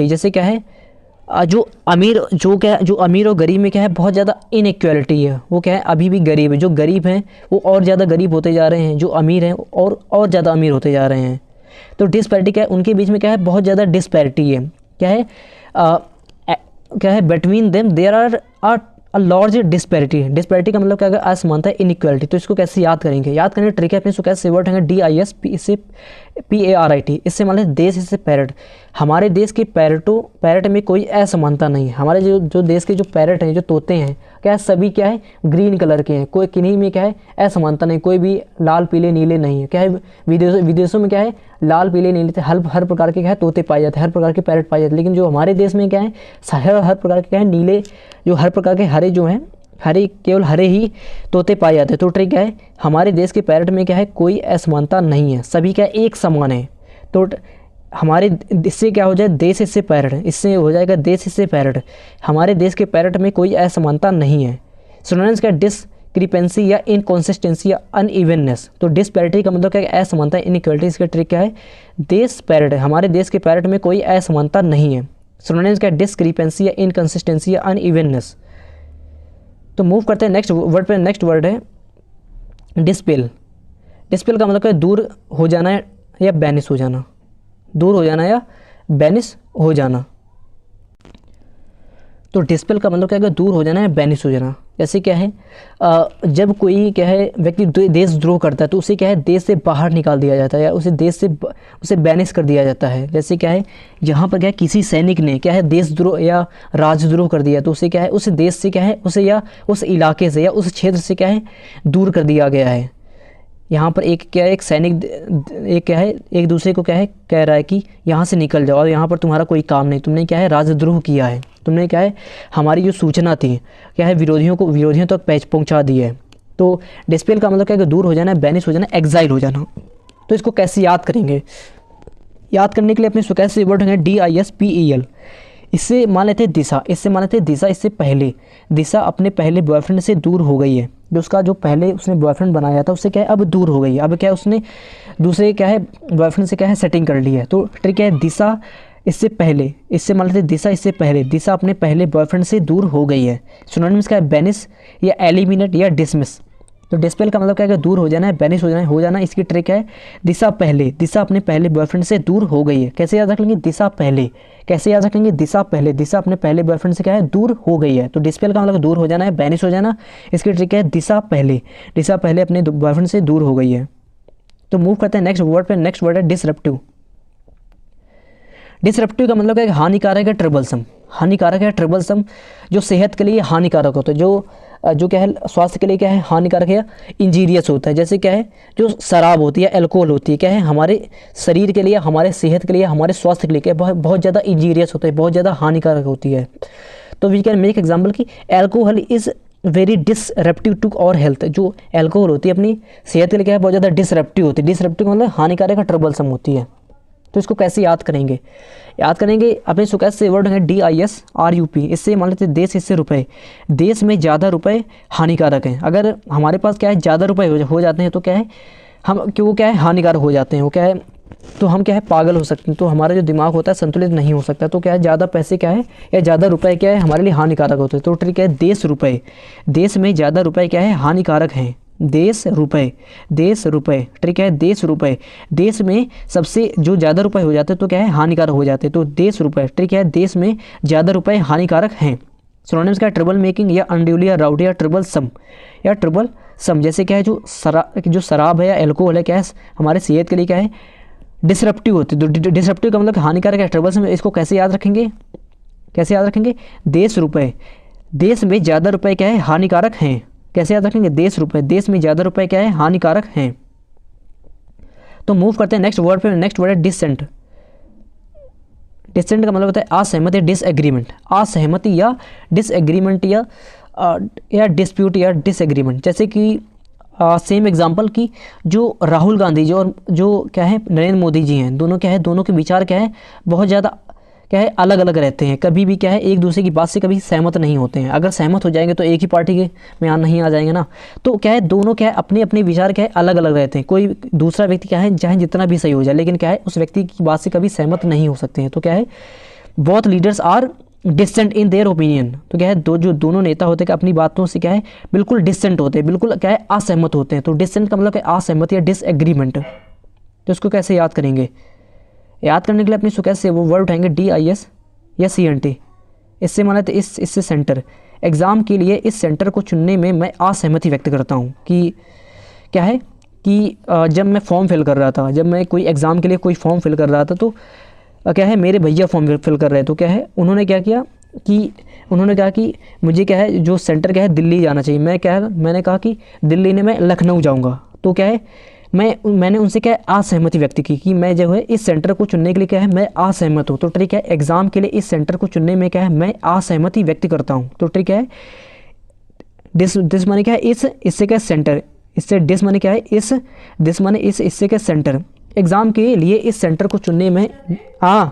जैसे क्या है जो अमीर और गरीब में क्या है बहुत ज़्यादा इनइक्वालिटी है, वो क्या है अभी भी गरीब है। जो गरीब हैं वो और ज़्यादा गरीब होते जा रहे हैं, जो अमीर हैं और ज़्यादा अमीर होते जा रहे हैं। तो डिस्पैरिटी क्या है उनके बीच में क्या है बहुत ज़्यादा डिस्पैरिटी है। क्या है between them there are a large disparity. Disparity का मतलब क्या है असमानता, इनइक्वालिटी। तो इसको कैसे याद करेंगे? याद करने ट्रिक है, अपने इसको कैसे वर्ड है DISP इससे PARIT। इससे मतलब देश, इससे पैरट। हमारे देश के पैरट में कोई असमानता नहीं है। हमारे जो देश के जो पैरट हैं, जो तोते हैं, क्या है सभी क्या है ग्रीन कलर के हैं। कोई किन्हीं में क्या है असमानता नहीं, कोई भी लाल पीले नीले नहीं है। क्या है विदेशों में क्या है लाल पीले नीले थे, हर प्रकार के क्या है तोते पाए जाते हैं, हर प्रकार के पैरट पाए जाते हैं। लेकिन जो हमारे देश में क्या है हर प्रकार के क्या है नीले, जो हर प्रकार के हरे जो हैं केवल हरे ही तोते पाए जाते हैं। तो ट्रिक क्या है हमारे देश के पैरट में क्या है कोई असमानता नहीं है, सभी क्या एक समान है। तो हमारे इससे क्या हो जाए देश इससे पैरट, इससे हो जाएगा देश इससे पैरट। हमारे देश के पैरट में कोई असमानता नहीं है। सिनोनिम्स क्या डिसक्रिपेंसी या इनकॉन्सिस्टेंसी या अनइवननेस। तो डिस्पैरिटी का मतलब क्या है असमानता, इनइक्वालिटी। इसका ट्रिक क्या है देश पैरट है, हमारे देश के पैरट में कोई असमानता नहीं है। सिनोनिम्स क्या डिसक्रिपेंसी या इनकॉन्सिस्टेंसी या अनइवननेस। तो मूव करते हैं नेक्स्ट वर्ड पे। नेक्स्ट वर्ड है डिस्पेल। डिस्पेल का मतलब क्या दूर हो जाना या बैनिश हो जाना, दूर हो जाना या बैनिश हो जाना। तो डिस्पेल का मतलब क्या है दूर हो जाना या बैनिश हो जाना। जैसे क्या है जब कोई क्या है व्यक्ति देशद्रोह करता है तो उसे क्या है देश से बाहर निकाल दिया जाता है या उसे बैनिश कर दिया जाता है। जैसे क्या है यहाँ पर क्या है किसी सैनिक ने क्या है देशद्रोह या राजद्रोह कर दिया तो उसे क्या है उस देश से क्या है उसे या उस इलाके से या उस क्षेत्र से क्या है दूर कर दिया गया है। यहाँ पर एक सैनिक एक दूसरे को क्या है कह रहा है कि यहाँ से निकल जाओ और यहाँ पर तुम्हारा कोई काम नहीं, तुमने क्या है राजद्रोह किया है। तुमने क्या है हमारी जो सूचना थी क्या है विरोधियों तक पहुंचा दी है। तो डिस्पेल का मतलब क्या है कि दूर हो जाना, बैनिश हो जाना, एग्जाइल हो जाना। तो इसको कैसे याद करेंगे? याद करने के लिए अपने कैसे वर्ड होंगे DISPEL। इससे मान लेते हैं दिशा, इससे पहले दिशा अपने पहले बॉयफ्रेंड से दूर हो गई है। जो उसका जो पहले उसने बॉयफ्रेंड बनाया था उससे क्या है अब दूर हो गई है। अब क्या है उसने दूसरे क्या है बॉयफ्रेंड से क्या है सेटिंग कर ली है। तो ट्रिक क्या है दिशा इससे पहले, इससे मान लेते हैं दिशा इससे पहले, दिशा अपने पहले बॉयफ्रेंड से दूर हो गई है। सिनोनिम्स क्या है बैनिश या एलिमिनेट या डिसमिस। तो डिस्पेल का मतलब क्या है कि दूर हो जाना है, बैनिश हो जाना। इसकी ट्रिक है दिशा पहले, दिशा अपने पहले बॉयफ्रेंड से दूर हो गई है। कैसे याद रख लेंगे? दिशा पहले। कैसे याद रखेंगे? दिशा पहले, दिशा अपने पहले बॉयफ्रेंड से क्या है दूर हो गई है। तो डिस्पेल का मतलब दूर हो जाना है, बैनिश हो जाना। इसकी ट्रिक है दिशा पहले, दिशा पहले अपने बॉयफ्रेंड से दूर हो गई है। तो मूव करते हैं नेक्स्ट वर्ड पे। नेक्स्ट वर्ड है डिसरप्टिव। डिसरप्टिव का मतलब क्या है हानिकारक है, ट्रबलसम। हानिकारक है, ट्रबलसम, जो सेहत के लिए हानिकारक होता है, जो क्या है स्वास्थ्य के लिए क्या है हानिकारक है या इंजीरियस होता है। जैसे क्या है जो शराब होती है, अल्कोहल होती है, क्या है हमारे शरीर के लिए, हमारे सेहत के लिए, हमारे स्वास्थ्य के लिए क्या बहुत ज़्यादा इंजीरियस होता है, बहुत ज़्यादा हानिकारक होती है। तो वी कैन मेक एग्जाम्पल कि alcohol is very disruptive to our health. जो एल्कोहल होती है अपनी सेहत के लिए क्या है बहुत ज़्यादा डिसरप्टिव होती है। डिसरप्टिव मतलब हानिकारक है, ट्रबलसम होती है। तो इसको कैसे याद करेंगे? याद करेंगे अपने इसको कैसे वर्ड है DISRUP। इससे मान लेते देश, इससे रुपए। देश में ज़्यादा रुपए हानिकारक हैं। अगर हमारे पास क्या है ज़्यादा रुपए हो जाते हैं तो क्या है हम क्यों क्या है हानिकारक हो जाते हैं। वो क्या है तो हम क्या है पागल हो सकते हैं। तो हमारा जो दिमाग होता है संतुलित नहीं हो सकता। तो क्या है ज़्यादा पैसे क्या है या ज़्यादा रुपए क्या है हमारे लिए हानिकारक होते हैं। तो ट्रिक है देश रुपए, देश में ज़्यादा रुपए क्या है हानिकारक हैं। देश रुपए, देश रुपए, ट्रिक है देश रुपए। देश में सबसे जो ज़्यादा रुपए हो जाते हैं तो क्या है हानिकारक हो जाते हैं। तो देश रुपए, ट्रिक है देश में ज़्यादा रुपए हानिकारक हैं। सिनोनिम्स क्या है ट्रबल मेकिंग या अनड्यूली या राउडी या ट्रबल सम। जैसे क्या है जो शराब है या एल्कोहल है क्या है हमारे सेहत के लिए क्या है डिसरप्टिव होती है। तो डिसरप्टिव का मतलब हानिकारक है, ट्रबल सम। इसको कैसे याद रखेंगे? कैसे याद रखेंगे? देश रुपए, देश में ज़्यादा रुपए क्या है हानिकारक हैं। कैसे याद रखेंगे? देश रुपए, देश में ज़्यादा रुपए क्या है हानिकारक हैं। तो मूव करते हैं नेक्स्ट वर्ड पे। नेक्स्ट वर्ड है डिसेंट। डिसेंट का मतलब होता है असहमति या डिसएग्रीमेंट। असहमति या डिसएग्रीमेंट या डिस्प्यूट या डिसएग्रीमेंट। जैसे कि सेम एग्जांपल कि जो राहुल गांधी जी और जो क्या है नरेंद्र मोदी जी हैं, दोनों क्या है दोनों के विचार क्या है बहुत ज़्यादा क्या है अलग अलग रहते हैं। कभी भी क्या है एक दूसरे की बात से कभी सहमत नहीं होते हैं। अगर सहमत हो जाएंगे तो एक ही पार्टी के में नहीं आ जाएंगे ना। तो क्या है दोनों क्या है अपने अपने विचार क्या है अलग अलग रहते हैं। कोई दूसरा व्यक्ति क्या है चाहे जितना भी सही हो जाए लेकिन क्या है उस व्यक्ति की बात से कभी सहमत नहीं हो सकते हैं। तो क्या है both leaders are decent in their opinion. तो क्या है जो दोनों नेता होते हैं अपनी बातों से क्या है बिल्कुल डिसेंट होते हैं, बिल्कुल क्या है असहमत होते हैं। तो डिसेंट का मतलब क्या असहमत या डिसएग्रीमेंट। तो इसको कैसे याद करेंगे? याद करने के लिए अपनी कैसे वो वर्ड उठाएंगे DIS या CNT। इससे माना तो इससे सेंटर। एग्ज़ाम के लिए इस सेंटर को चुनने में मैं असहमति व्यक्त करता हूँ कि क्या है कि जब मैं फॉर्म फिल कर रहा था, जब मैं कोई एग्ज़ाम के लिए कोई फॉर्म फिल कर रहा था तो क्या है मेरे भैया फॉर्म फिल कर रहे हैं। तो क्या है उन्होंने कहा कि मुझे क्या है जो सेंटर क्या है दिल्ली जाना चाहिए। मैंने कहा कि दिल्ली ने मैं लखनऊ जाऊँगा। तो क्या है मैंने उनसे क्या है असहमति व्यक्त की कि मैं जो है इस सेंटर को चुनने के लिए क्या है मैं असहमत हूँ। तो ट्रिक है एग्ज़ाम के लिए इस सेंटर को चुनने में क्या है मैं असहमति व्यक्त करता हूँ। तो ट्रिक है डिस माने क्या है इससे क्या सेंटर, इससे डिस माने क्या है डिस माने इससे क्या सेंटर। एग्ज़ाम के लिए इस सेंटर को चुनने में यार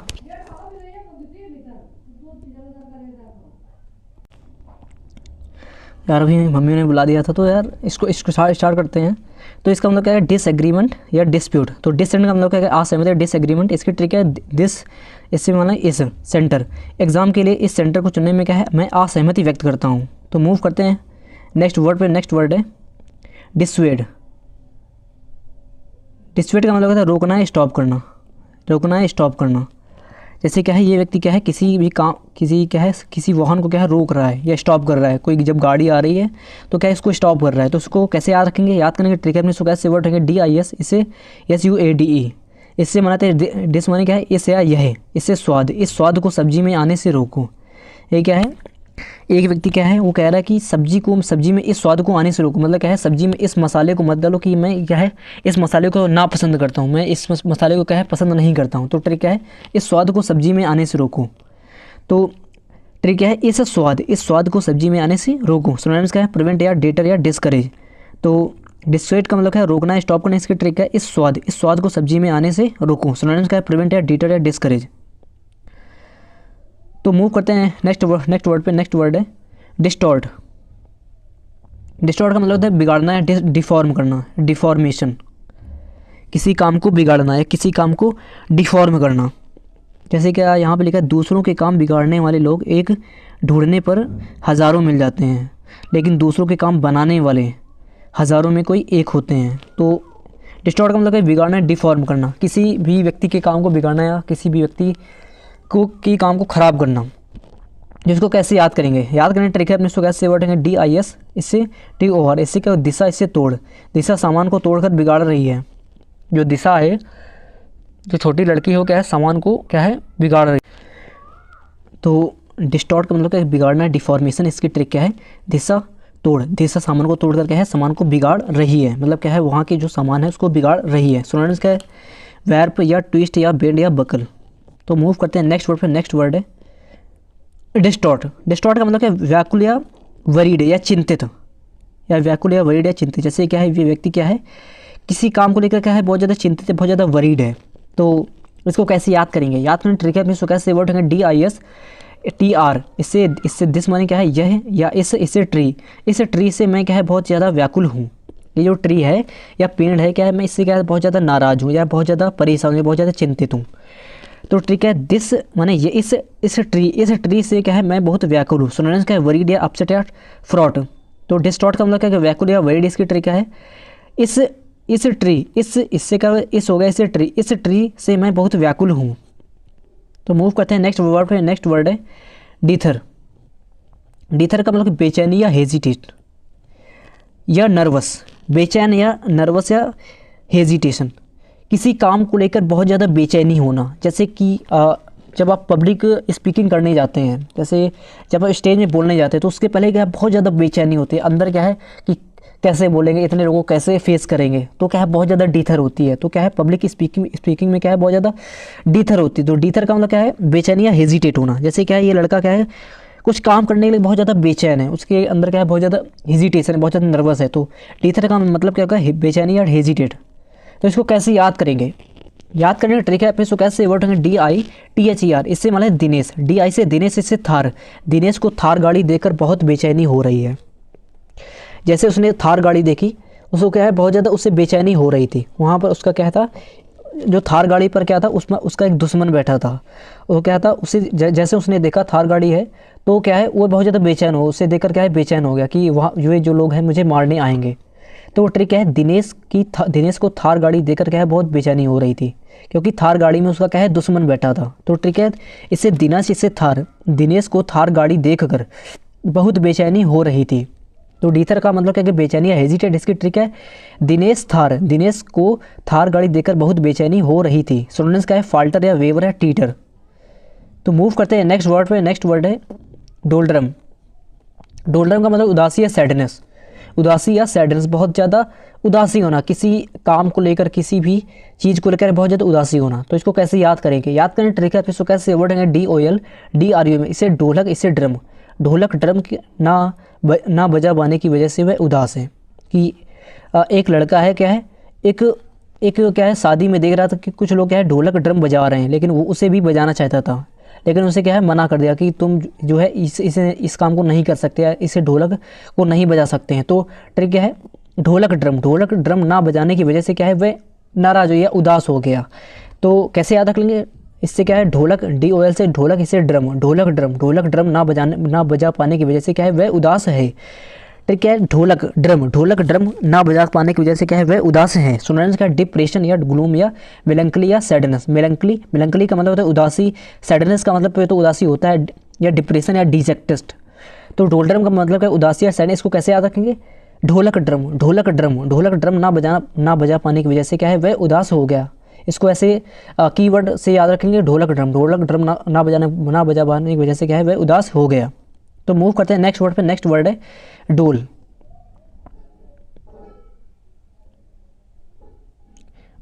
अभी मम्मी ने बुला दिया था तो यार इसको स्टार्ट करते हैं। तो इसका मतलब क्या है डिसएग्रीमेंट या डिस्प्यूट। तो डिसेंट का मतलब क्या है असहमति या डिसएग्रीमेंट। इसकी ट्रिक है इससे माना इस सेंटर। एग्ज़ाम के लिए इस सेंटर को चुनने में क्या है मैं असहमति व्यक्त करता हूँ। तो मूव करते हैं नेक्स्ट वर्ड पे। नेक्स्ट वर्ड है डिसवेड। डिसवेड का मतलब होता है रोकना है स्टॉप करना, रोकना है स्टॉप करना। जैसे क्या है ये व्यक्ति क्या है किसी वाहन को क्या है रोक रहा है या स्टॉप कर रहा है। कोई जब गाड़ी आ रही है तो क्या इसको स्टॉप कर रहा है। तो उसको कैसे याद रखेंगे? याद करने के ट्रिक है अपने इसको कैसे वर्ड रखेंगे DIS इसे SUADE। इससे मनाते हैं डिस माने क्या है इस या यह, इससे स्वाद, इस स्वाद को सब्जी में आने से रोको। ये क्या है एक व्यक्ति क्या है वो कह रहा है कि सब्जी में इस स्वाद को आने से रोको। मतलब क्या है सब्जी में इस मसाले को मत डालो कि मैं क्या है इस मसाले को नापसंद करता हूँ, मैं इस मसाले को क्या है पसंद नहीं करता हूँ। तो ट्रिक क्या है इस स्वाद को सब्जी में आने से रोको। तो ट्रिक क्या है, इस स्वाद को सब्जी में आने से रोको। सिनोनिम्स क्या है, प्रिवेंट या डेटर या डिस्करेज। तो डिसुएड का मतलब है रोकना है, स्टॉप करना। इसकी ट्रिक है इस स्वाद को सब्जी में आने से रोको। सिनोनिम्स क्या है, प्रिवेंट या डेटर या डिस्करेज। तो मूव करते हैं नेक्स्ट वर्ड पे। नेक्स्ट वर्ड है डिस्टॉर्ट। डिस्टॉर्ट का मतलब है बिगाड़ना है, डिफॉर्म करना, डिफॉर्मेशन। किसी काम को बिगाड़ना है, किसी काम को डिफॉर्म करना। जैसे कि यहाँ पे लिखा है, दूसरों के काम बिगाड़ने वाले लोग एक ढूंढने पर हज़ारों मिल जाते हैं, लेकिन दूसरों के काम बनाने वाले हज़ारों में कोई एक होते हैं। तो डिस्टॉर्ट का मतलब है बिगाड़ना है, डिफॉर्म करना। किसी भी व्यक्ति के काम को बिगाड़ना या किसी भी व्यक्ति को की काम को ख़राब करना। जिसको कैसे याद करेंगे, याद करने ट्रिक है अपने, इसको कैसे वर्ड है DIS, इससे TOR, इससे क्या दिशा, इससे तोड़। दिशा सामान को तोड़कर बिगाड़ रही है। जो दिशा है, जो छोटी लड़की हो क्या है, सामान को क्या है बिगाड़ रही है। तो डिस्टॉर्ट का मतलब क्या है, बिगाड़ना है, डिफॉर्मेशन। इसकी ट्रिक क्या है, दिशा तोड़। दिशा सामान को तोड़कर क्या है, सामान को बिगाड़ रही है, मतलब क्या है वहाँ के जो सामान है उसको बिगाड़ रही है। सिनोनिम्स क्या है, वैर्प या ट्विस्ट या बेंड या बकल। तो मूव करते हैं नेक्स्ट वर्ड पे। नेक्स्ट वर्ड है डिस्टॉर्ट। डिस्टॉर्ट का मतलब क्या है, व्याकुल या वरीड या चिंतित, या व्याकुल या वरीड या चिंतित। जैसे क्या है, ये व्यक्ति क्या है किसी काम को लेकर क्या है बहुत ज़्यादा चिंतित है, बहुत ज़्यादा वरीड है। तो इसको कैसे याद करेंगे, याद करने ट्रिक है अपने, इसको कैसे वर्ड है DIS TR। इससे दिस माने क्या है यह, या इससे ट्री। इस ट्री से मैं क्या है बहुत ज़्यादा व्याकुल हूँ। ये जो ट्री है या पेड़ है क्या है, मैं इससे क्या है बहुत ज़्यादा नाराज़ हूँ या बहुत ज़्यादा परेशान हूँ, बहुत ज़्यादा चिंतित हूँ। तो ट्रिक है दिस माने ये, इस ट्री से क्या है मैं बहुत व्याकुल हूँ। सिनोनिम्स क्या है, वरीड या अपसेट या फ्रॉट। तो डिस्टॉर्ट का मतलब क्या है, व्याकुल या वरीड। इसकी ट्रिक क्या है, इस ट्री, इससे क्या इस हो गया, इस ट्री से मैं बहुत व्याकुल हूँ। तो मूव करते हैं नेक्स्ट वर्ड पे। नेक्स्ट वर्ड है डीथर। डीथर का मतलब बेचैनी या हेजिटेट या नर्वस। बेचैन या नर्वस या हेजिटेशन, किसी काम को लेकर बहुत ज़्यादा बेचैनी होना। जैसे कि जब आप पब्लिक स्पीकिंग करने जाते हैं, जैसे जब आप स्टेज में बोलने जाते हैं, तो उसके पहले क्या है बहुत ज़्यादा बेचैनी होती है अंदर। क्या है कि कैसे बोलेंगे, इतने लोगों को कैसे फेस करेंगे, तो क्या है बहुत ज़्यादा डीथर होती है। तो क्या है पब्लिक स्पीकिंग में क्या है बहुत ज़्यादा डीथर होती है। तो डीथर का मतलब क्या है, बेचैनी या हेजिटेट होना। जैसे क्या है ये लड़का क्या है कुछ काम करने के लिए बहुत ज़्यादा बेचैन है, उसके अंदर क्या है बहुत ज़्यादा हेजिटेशन है, बहुत ज़्यादा नर्वस है। तो डीथर का मतलब क्या होगा, बेचैनी या हेजिटेट। तो इसको कैसे याद करेंगे, याद करने का ट्रिक है, फिर इसको कैसे वर्ड होंगे DITHER। इससे मतलब दिनेश, DI से दिनेश, इससे थार। दिनेश को थार गाड़ी देखकर बहुत बेचैनी हो रही है। जैसे उसने थार गाड़ी देखी, उसको क्या है बहुत ज़्यादा उससे बेचैनी हो रही थी। वहाँ पर उसका क्या था, जो थार गाड़ी पर क्या था उसमें उसका एक दुश्मन बैठा था। वो क्या था, उसे जैसे उसने देखा थार गाड़ी है, तो क्या है वो बहुत ज़्यादा बेचैन हो, उसे देखकर क्या है बेचैन हो गया कि वहाँ ये जो लोग हैं मुझे मारने आएंगे। तो वो ट्रिक क्या है, दिनेश को थार गाड़ी देखकर क्या है बहुत बेचैनी हो रही थी, क्योंकि थार गाड़ी में उसका क्या है दुश्मन बैठा था। तो ट्रिक है इससे दिनेश को थार गाड़ी देखकर बहुत बेचैनी हो रही थी। तो डीथर का मतलब क्या है कि बेचैनी या हेजिटेट। इसकी ट्रिक है दिनेश को थार गाड़ी देखकर बहुत बेचैनी हो रही थी। सिनोनिम्स क्या है, फाल्टर या वेवर या टीटर। तो मूव करते हैं नेक्स्ट वर्ड पे। नेक्स्ट वर्ड है डोल्ड्रम। डोल्ड्रम का मतलब उदासी या सैडनेस। उदासी या सैडनेस, बहुत ज़्यादा उदासी होना, किसी काम को लेकर, किसी भी चीज़ को लेकर बहुत ज़्यादा उदासी होना। तो इसको कैसे याद करेंगे, याद करने ट्रिक है, इसको कैसे वर्ड है DOL DRUM। इसे ढोलक, इसे ड्रम। ढोलक ड्रम ना बजा पाने की वजह से वह उदास है। कि एक लड़का है क्या है, एक क्या है शादी में देख रहा था कि कुछ लोग क्या है ढोलक ड्रम बजा रहे हैं, लेकिन वो उसे भी बजाना चाहता था, लेकिन उसे क्या है मना कर दिया कि तुम जो है इस काम को नहीं कर सकते या इसे ढोलक को नहीं बजा सकते हैं। तो ट्रिक क्या है, ढोलक ड्रम ना बजाने की वजह से क्या है वह नाराज़ हो गया, उदास हो गया। तो कैसे याद रख लेंगे, इससे क्या है ढोलक DOL से ढोलक, इससे ड्रम, ढोलक ड्रम ना बजा पाने की वजह से क्या है वह उदास है। ट्रिक क्या है, ढोलक ड्रम ना बजा पाने की वजह से क्या है वह उदास है। सिनोनिम्स क्या है, डिप्रेशन या ग्लूम या मेलंकली या सैडनेस। मेलंकली का मतलब होता है उदासी, सैडनेस का मतलब तो उदासी होता है, या डिप्रेशन या डिजेक्टेस्ट। तो डोल्ड्रम का मतलब है उदासी या सैडनेस। इसको कैसे याद रखेंगे, ढोलक ड्रम ना बजा पाने की वजह से क्या है वह उदास हो गया। इसको ऐसे कीवर्ड से याद रखेंगे, ढोलक ड्रम ना बजा पाने की वजह से क्या है वह उदास हो गया। तो मूव करते हैं नेक्स्ट वर्ड पे। नेक्स्ट वर्ड है डोल।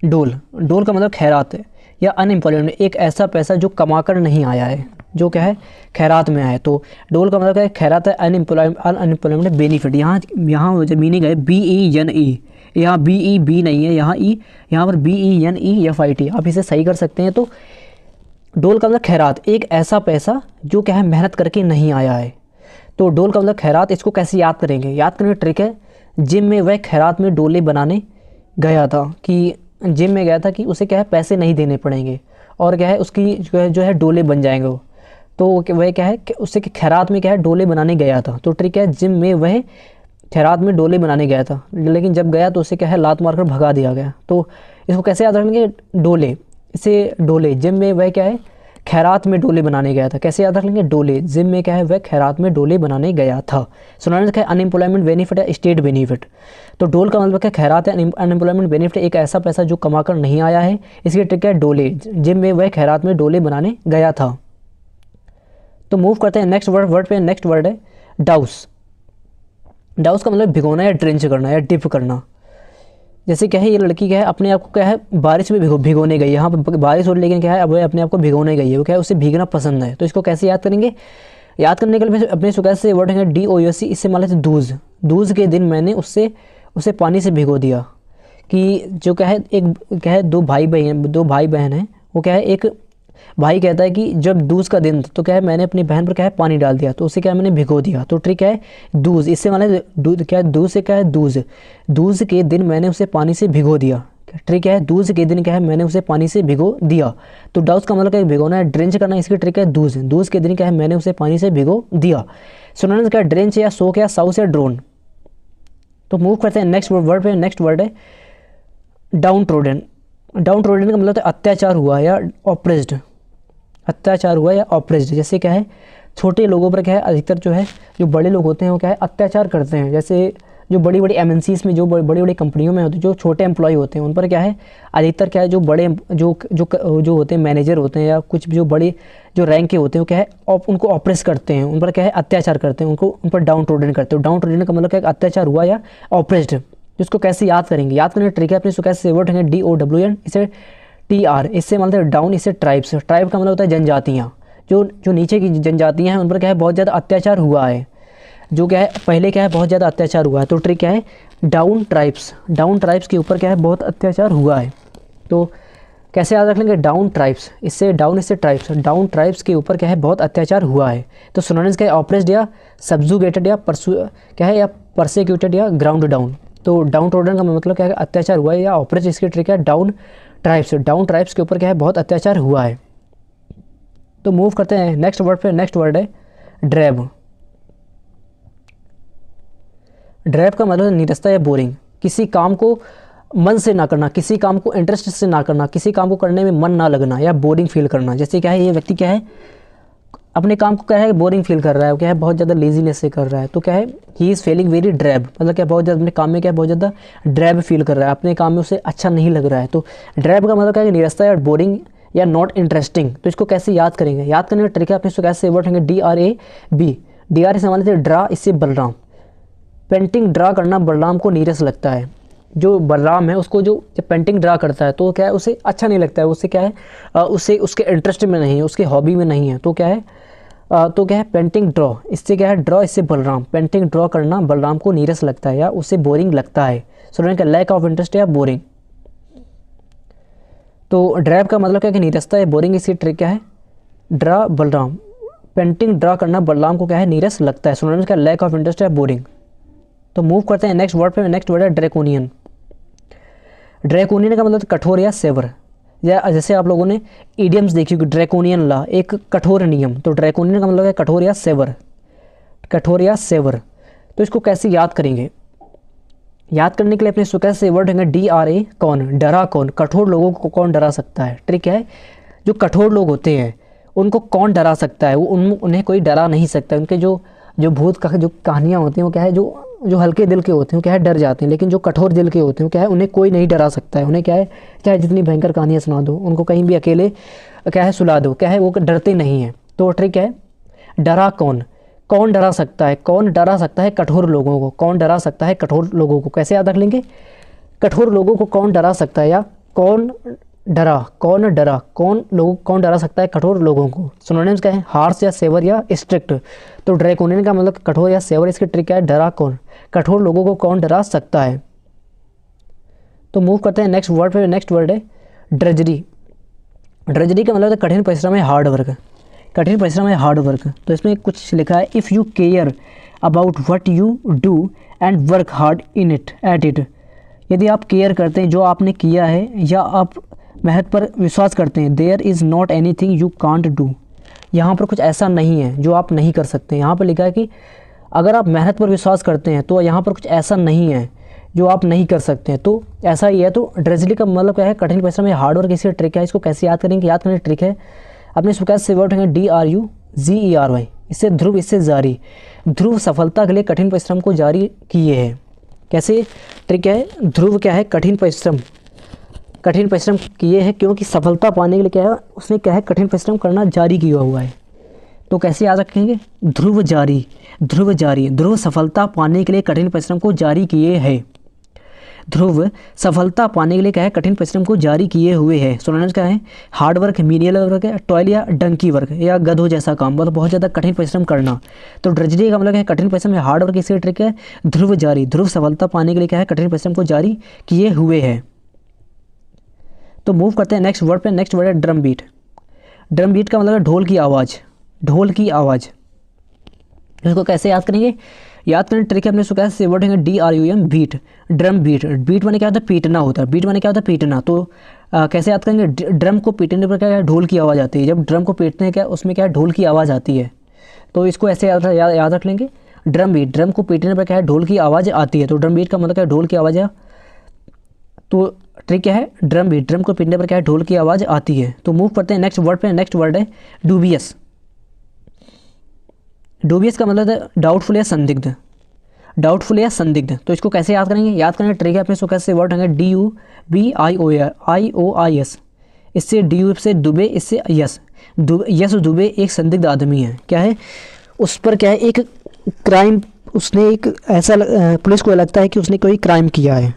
डोल का मतलब खैरात है या अनएम्प्लॉयमेंट, एक ऐसा पैसा जो कमाकर नहीं आया है। जो क्या है खैरात में आए। तो डोल का मतलब है खैरात है अनएम्प्लॉयमेंट बेनिफिट। यहाँ जब मीनिंग है BENE, यहाँ BE नहीं है, यहाँ पर BENEFIT, आप इसे सही कर सकते हैं। तो डोल का मतलब खैरात, एक ऐसा पैसा जो क्या है मेहनत करके नहीं आया है। तो डोल का मतलब खैरात। इसको कैसे याद करेंगे? याद करने की ट्रिक है, जिम में वह खैरात में डोले बनाने गया था, कि जिम में गया था कि उसे क्या है पैसे नहीं देने पड़ेंगे और क्या है उसकी जो है डोले बन जाएंगे वो। तो वह क्या है कि उससे खैरात में क्या है डोले बनाने गया था। तो ट्रिक है, जिम में वह खैरात में डोले बनाने गया था, लेकिन जब गया तो उसे क्या है लात मारकर भगा दिया गया। तो इसको कैसे याद रखेंगे? डोले, इसे डोले, जिम में वह क्या है खैरात में डोले बनाने गया था। कैसे याद रख लेंगे? डोले, जिम में क्या है वह खैरात में डोले बनाने गया था। सिनोनिम्स क्या है? अनएम्प्लॉयमेंट बेनिफिट या स्टेट बेनिफिट। तो डोल का मतलब क्या खैरात है, अनएम्प्लॉयमेंट बेनिफिट एक ऐसा पैसा जो कमाकर नहीं आया है। इसकी ट्रिक है डोले, जिम में वह खैरात में डोले बनाने गया था। तो मूव करते हैं नेक्स्ट वर्ड पे। नेक्स्ट वर्ड है डाउस। डाउस का मतलब भिगोना या ड्रेंच करना या डिप करना। जैसे क्या है, ये लड़की क्या है अपने आप को क्या है बारिश में भिगोने गई है। यहाँ पर बारिश हो रही, लेकिन क्या है अब वह अपने आप को भिगोने गई है, वो क्या है उसे भीगना पसंद है। तो इसको कैसे याद करेंगे? याद करने के लिए अपने सुकैसे से वर्ड है DOUSE, इससे मान लेते दूज। दूज के दिन मैंने उसे पानी से भिगो दिया। कि जो क्या है एक क्या है दो भाई बहन हैं, वो क्या है एक भाई कहता है कि जब दूज का दिन तो क्या है मैंने अपनी बहन पर क्या है पानी डाल दिया, तो उसे क्या है मैंने भिगो दिया। तो ट्रिक है दूज, इससे माने दूध क्या है, दूज से क्या है दूज, दूज के दिन मैंने उसे पानी से भिगो दिया। ट्रिक है दूज के दिन क्या है मैंने उसे पानी से भिगो दिया। तो डाउस का मतलब क्या है भिगोना है, ड्रेंच करना, इसकी ट्रिक है दूज, दूज के दिन क्या है मैंने उसे पानी से भिगो दिया। सिनोनिम्स क्या है ड्रेंच या सोक या साउस या ड्रोन। तो मूव करते हैं नेक्स्ट वर्ड पे। नेक्स्ट वर्ड है डाउन ट्रोडन। डाउन ट्रोडन का मतलब अत्याचार हुआ या ऑप्रेस्ड, अत्याचार हुआ या ऑप्रेस्ड। जैसे क्या है छोटे लोगों पर क्या है अधिकतर जो है जो बड़े लोग होते हैं वो क्या है अत्याचार करते हैं। जैसे जो बड़ी बड़ी MNCs में जो बड़ी बड़ी कंपनियों में होते हैं, जो छोटे एम्प्लॉय होते हैं उन पर क्या है अधिकतर क्या है जो बड़े जो होते हैं मैनेजर होते हैं या कुछ जो बड़े जो रैंक के होते हैं वो क्या है उनको ऑप्रेस करते हैं, उन पर क्या है अत्याचार करते हैं, उन पर डाउन ट्रोडन करते हैं। डाउन ट्रोडन का मतलब क्या है अत्याचार हुआ या ऑप्रेस्ड। जिसको कैसे याद करेंगे? याद करने ट्रिक है अपने इसको कैसे वर्ड है DOWN, इसे TR, इससे मतलब है डाउन, इससे ट्राइब्स। ट्राइब का मतलब होता है जनजातियाँ, जो नीचे की जनजातियाँ हैं उन पर क्या है बहुत ज़्यादा अत्याचार हुआ है, जो क्या है पहले क्या है बहुत ज़्यादा अत्याचार हुआ है। तो ट्रिक क्या है डाउन ट्राइब्स, डाउन ट्राइब्स के ऊपर क्या है बहुत अत्याचार हुआ है। तो कैसे याद रख लेंगे? डाउन ट्राइब्स, इससे डाउन, इससे ट्राइब्स, डाउन ट्राइब्स के ऊपर क्या है बहुत अत्याचार हुआ है। तो सिनोनिम्स क्या है ऑप्रेस्ड या सब्जुगेटेड या क्या है या परसिक्यूटेड या ग्राउंड डाउन। तो डाउन ट्रोडन का मतलब क्या है अत्याचार हुआ है या ऑप्रेस्ड। इसकी ट्रिक है डाउन ट्राइब्स, डाउन ट्राइब्स के ऊपर क्या है बहुत अत्याचार हुआ है। तो मूव करते हैं नेक्स्ट वर्ड पे। नेक्स्ट वर्ड है ड्रैब। ड्रैब का मतलब निरस्ता या बोरिंग, किसी काम को मन से ना करना, किसी काम को इंटरेस्ट से ना करना, किसी काम को करने में मन ना लगना या बोरिंग फील करना। जैसे क्या है ये व्यक्ति क्या है अपने काम को क्या है बोरिंग फील कर रहा है, क्या है बहुत ज़्यादा लेजीनेस से कर रहा है। तो क्या है he is feeling very drab, मतलब क्या बहुत ज़्यादा अपने काम में क्या बहुत ज़्यादा ड्रैब फील कर रहा है, अपने काम में उसे अच्छा नहीं लग रहा है। तो ड्रैब का मतलब क्या है निरस्ता या बोरिंग या नॉट इंटरेस्टिंग। तो इसको कैसे याद करेंगे? याद करने का ट्रिक है अपने इसको कैसे वर्ड होंगे DRAB। DRA से हमारे ड्रा, इससे बलराम। पेंटिंग ड्रा करना बलराम को नीरस लगता है। जो बलराम है उसको जो पेंटिंग ड्रा करता है तो क्या है उसे अच्छा नहीं लगता है, उससे क्या है उसे उसके इंटरेस्ट में नहीं है, उसके हॉबी में नहीं है। तो क्या है पेंटिंग ड्रॉ, इससे क्या है ड्रॉ, इससे बलराम। पेंटिंग ड्रॉ करना बलराम को नीरस लगता है या उसे बोरिंग लगता है। स्टूडेंट का लैक ऑफ इंटरेस्ट या बोरिंग। तो ड्रैब का मतलब क्या है कि नीरसता या बोरिंग। इसकी ट्रिक क्या है ड्रा बलराम, पेंटिंग ड्रा करना बलराम को क्या है नीरस लगता है। स्टूडेंट का लैक ऑफ इंटरेस्ट या बोरिंग। तो मूव करते हैं नेक्स्ट वर्ड पे। नेक्स्ट वर्ड है ड्रैकोनियन। ड्रैकोनियन का मतलब कठोर या सेवर, या जैसे आप लोगों ने इडियम्स देखी होगी ड्रैकोनियन लॉ, एक कठोर नियम। तो ड्रैकोनियन का मतलब है कठोर या सेवर, कठोर या सेवर। तो इसको कैसे याद करेंगे? याद करने के लिए अपने इसको कैसे वर्ड होंगे DRA कौन, डरा कौन, कठोर लोगों को कौन डरा सकता है। ट्रिक है जो कठोर लोग होते हैं उनको कौन डरा सकता है, वो उन्हें कोई डरा नहीं सकता। उनके जो भूत का जो कहानियाँ होती हैं वो क्या है जो हल्के दिल के होते हैं क्या है डर जाते हैं, लेकिन जो कठोर दिल के होते हैं क्या है उन्हें कोई नहीं डरा सकता है। उन्हें क्या है चाहे जितनी भयंकर कहानियाँ सुना दो, उनको कहीं भी अकेले क्या है सुला दो, क्या है वो डरते नहीं हैं। तो ट्रिक है डरा कौन, कौन डरा सकता है, कौन डरा सकता है कठोर लोगों को, कौन डरा सकता है कठोर लोगों को। कैसे याद रख लेंगे? कठोर लोगों को कौन डरा सकता है या कौन डरा, कौन डरा सकता है कठोर लोगों को। सिनोनिम्स क्या है, हार्श या सेवर या स्ट्रिक्ट। तो ड्रैकोनियन का मतलब कठोर या सेवर, इसकी ट्रिक क्या है, डरा कौन, कठोर लोगों को कौन डरा सकता है। तो मूव करते हैं नेक्स्ट वर्ड पे। नेक्स्ट वर्ड है ड्रजरी। ड्रजरी का मतलब कठिन परिश्रम है, हार्ड वर्क। कठिन परिश्रम है, हार्ड वर्क। तो इसमें कुछ लिखा है, if you care about what you do and work hard in it at it. यदि आप केयर करते हैं जो आपने किया है या आप मेहनत पर विश्वास करते हैं, there is not anything you can't do. यहाँ पर कुछ ऐसा नहीं है जो आप नहीं कर सकते। यहाँ पर लिखा है कि अगर आप मेहनत पर विश्वास करते हैं तो यहाँ पर कुछ ऐसा नहीं है जो आप नहीं कर सकते हैं। तो ऐसा ही है। तो ड्रेजली का मतलब क्या है, कठिन परिश्रम है, हार्ड वर्क। इसकी ट्रिक है, इसको कैसे याद करेंगे, याद करने की ट्रिक है, अपने इसको से वर्ड है DRUGERY। इससे ध्रुव, इससे जारी। ध्रुव सफलता के लिए कठिन परिश्रम को जारी किए हैं। कैसे ट्रिक है, ध्रुव क्या है, कठिन परिश्रम किए हैं, क्योंकि सफलता पाने के लिए क्या है, उसने क्या है, कठिन परिश्रम करना जारी किया हुआ है। तो कैसे याद रखेंगे, ध्रुव जारी, ध्रुव सफलता पाने के लिए कठिन परिश्रम को जारी किए हैं। ध्रुव सफलता पाने के लिए क्या है, कठिन परिश्रम को जारी किए हुए है। सिनोनिम्स क्या है, हार्ड वर्क, मीनियल वर्क है, टॉयल या डंकी वर्क या गधों जैसा काम, मतलब बहुत ज़्यादा कठिन परिश्रम करना। तो ड्रजरी का मतलब है कठिन परिश्रम है, हार्ड वर्क। इसकी ट्रिक है ध्रुव जारी, ध्रुव सफलता पाने के लिए क्या है, कठिन परिश्रम को जारी किए हुए है। तो मूव करते हैं नेक्स्ट वर्ड पे। नेक्स्ट वर्ड है ड्रम बीट। ड्रम बीट का मतलब है ढोल की आवाज़, ढोल की आवाज़। इसको कैसे याद करेंगे, याद करने ट्रिक है, अपने इसको कैसे वर्ड है DRUM beat, drum beat. Beat माने क्या होता है, पीटना होता है। बीट माने क्या होता है, पीटना। तो कैसे याद करेंगे, ड्रम को पीटने पर क्या है, ढोल की आवाज़ आती है। जब ड्रम को पीटते हैं क्या, उसमें क्या है, ढोल की आवाज़ आती है। तो इसको ऐसे याद रख लेंगे, ड्रम बीट, ड्रम को पीटने पर क्या है, ढोल की आवाज़ आती है। तो ड्रम बीट का मतलब क्या है, ढोल की आवाज़ है। तो ट्रिक क्या है, ड्रम बीट, ड्रम को पीटने पर क्या है, ढोल की आवाज़ आती है। तो मूव करते हैं नेक्स्ट वर्ड पे। नेक्स्ट वर्ड है डूबियस। डूबियस का मतलब है डाउटफुल या संदिग्ध, डाउटफुल या संदिग्ध। तो इसको कैसे याद करेंगे, याद करने का ट्रिक है, अपने इसको कैसे वर्ड होंगे DUBIOS। इससे DU से दुबे, इससे यस। यस दुबे एक संदिग्ध आदमी है। क्या है, उस पर क्या है, एक क्राइम, उसने एक ऐसा पुलिस को लगता है कि उसने कोई क्राइम किया है।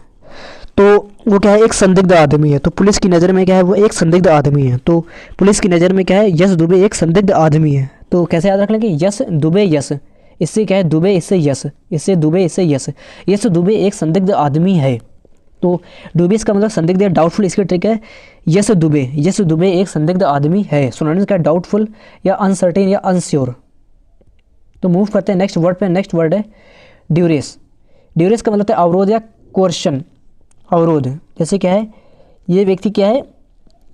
तो वो क्या है, एक संदिग्ध आदमी है। तो पुलिस की नज़र में क्या है, वो एक संदिग्ध आदमी है। तो पुलिस की नज़र में क्या है, यस दुबे एक संदिग्ध आदमी है। तो कैसे याद रख लेंगे, यस दुबे यस, इससे क्या है, दुबे इससे यस, इससे दुबे इससे यस, यस दुबे एक संदिग्ध आदमी है। तो डूबियस का मतलब संदिग्ध या डाउटफुल। इसकी ट्रिक है यस दुबे एक संदिग्ध आदमी है। सिनोनिम्स क्या है, डाउटफुल या अनसर्टेन या अनश्योर। तो मूव करते हैं नेक्स्ट वर्ड पे। नेक्स्ट वर्ड है ड्यूरेस। ड्यूरेस का मतलब है अवरोध या कोर्शन, अवरोध। जैसे क्या है, ये व्यक्ति क्या है,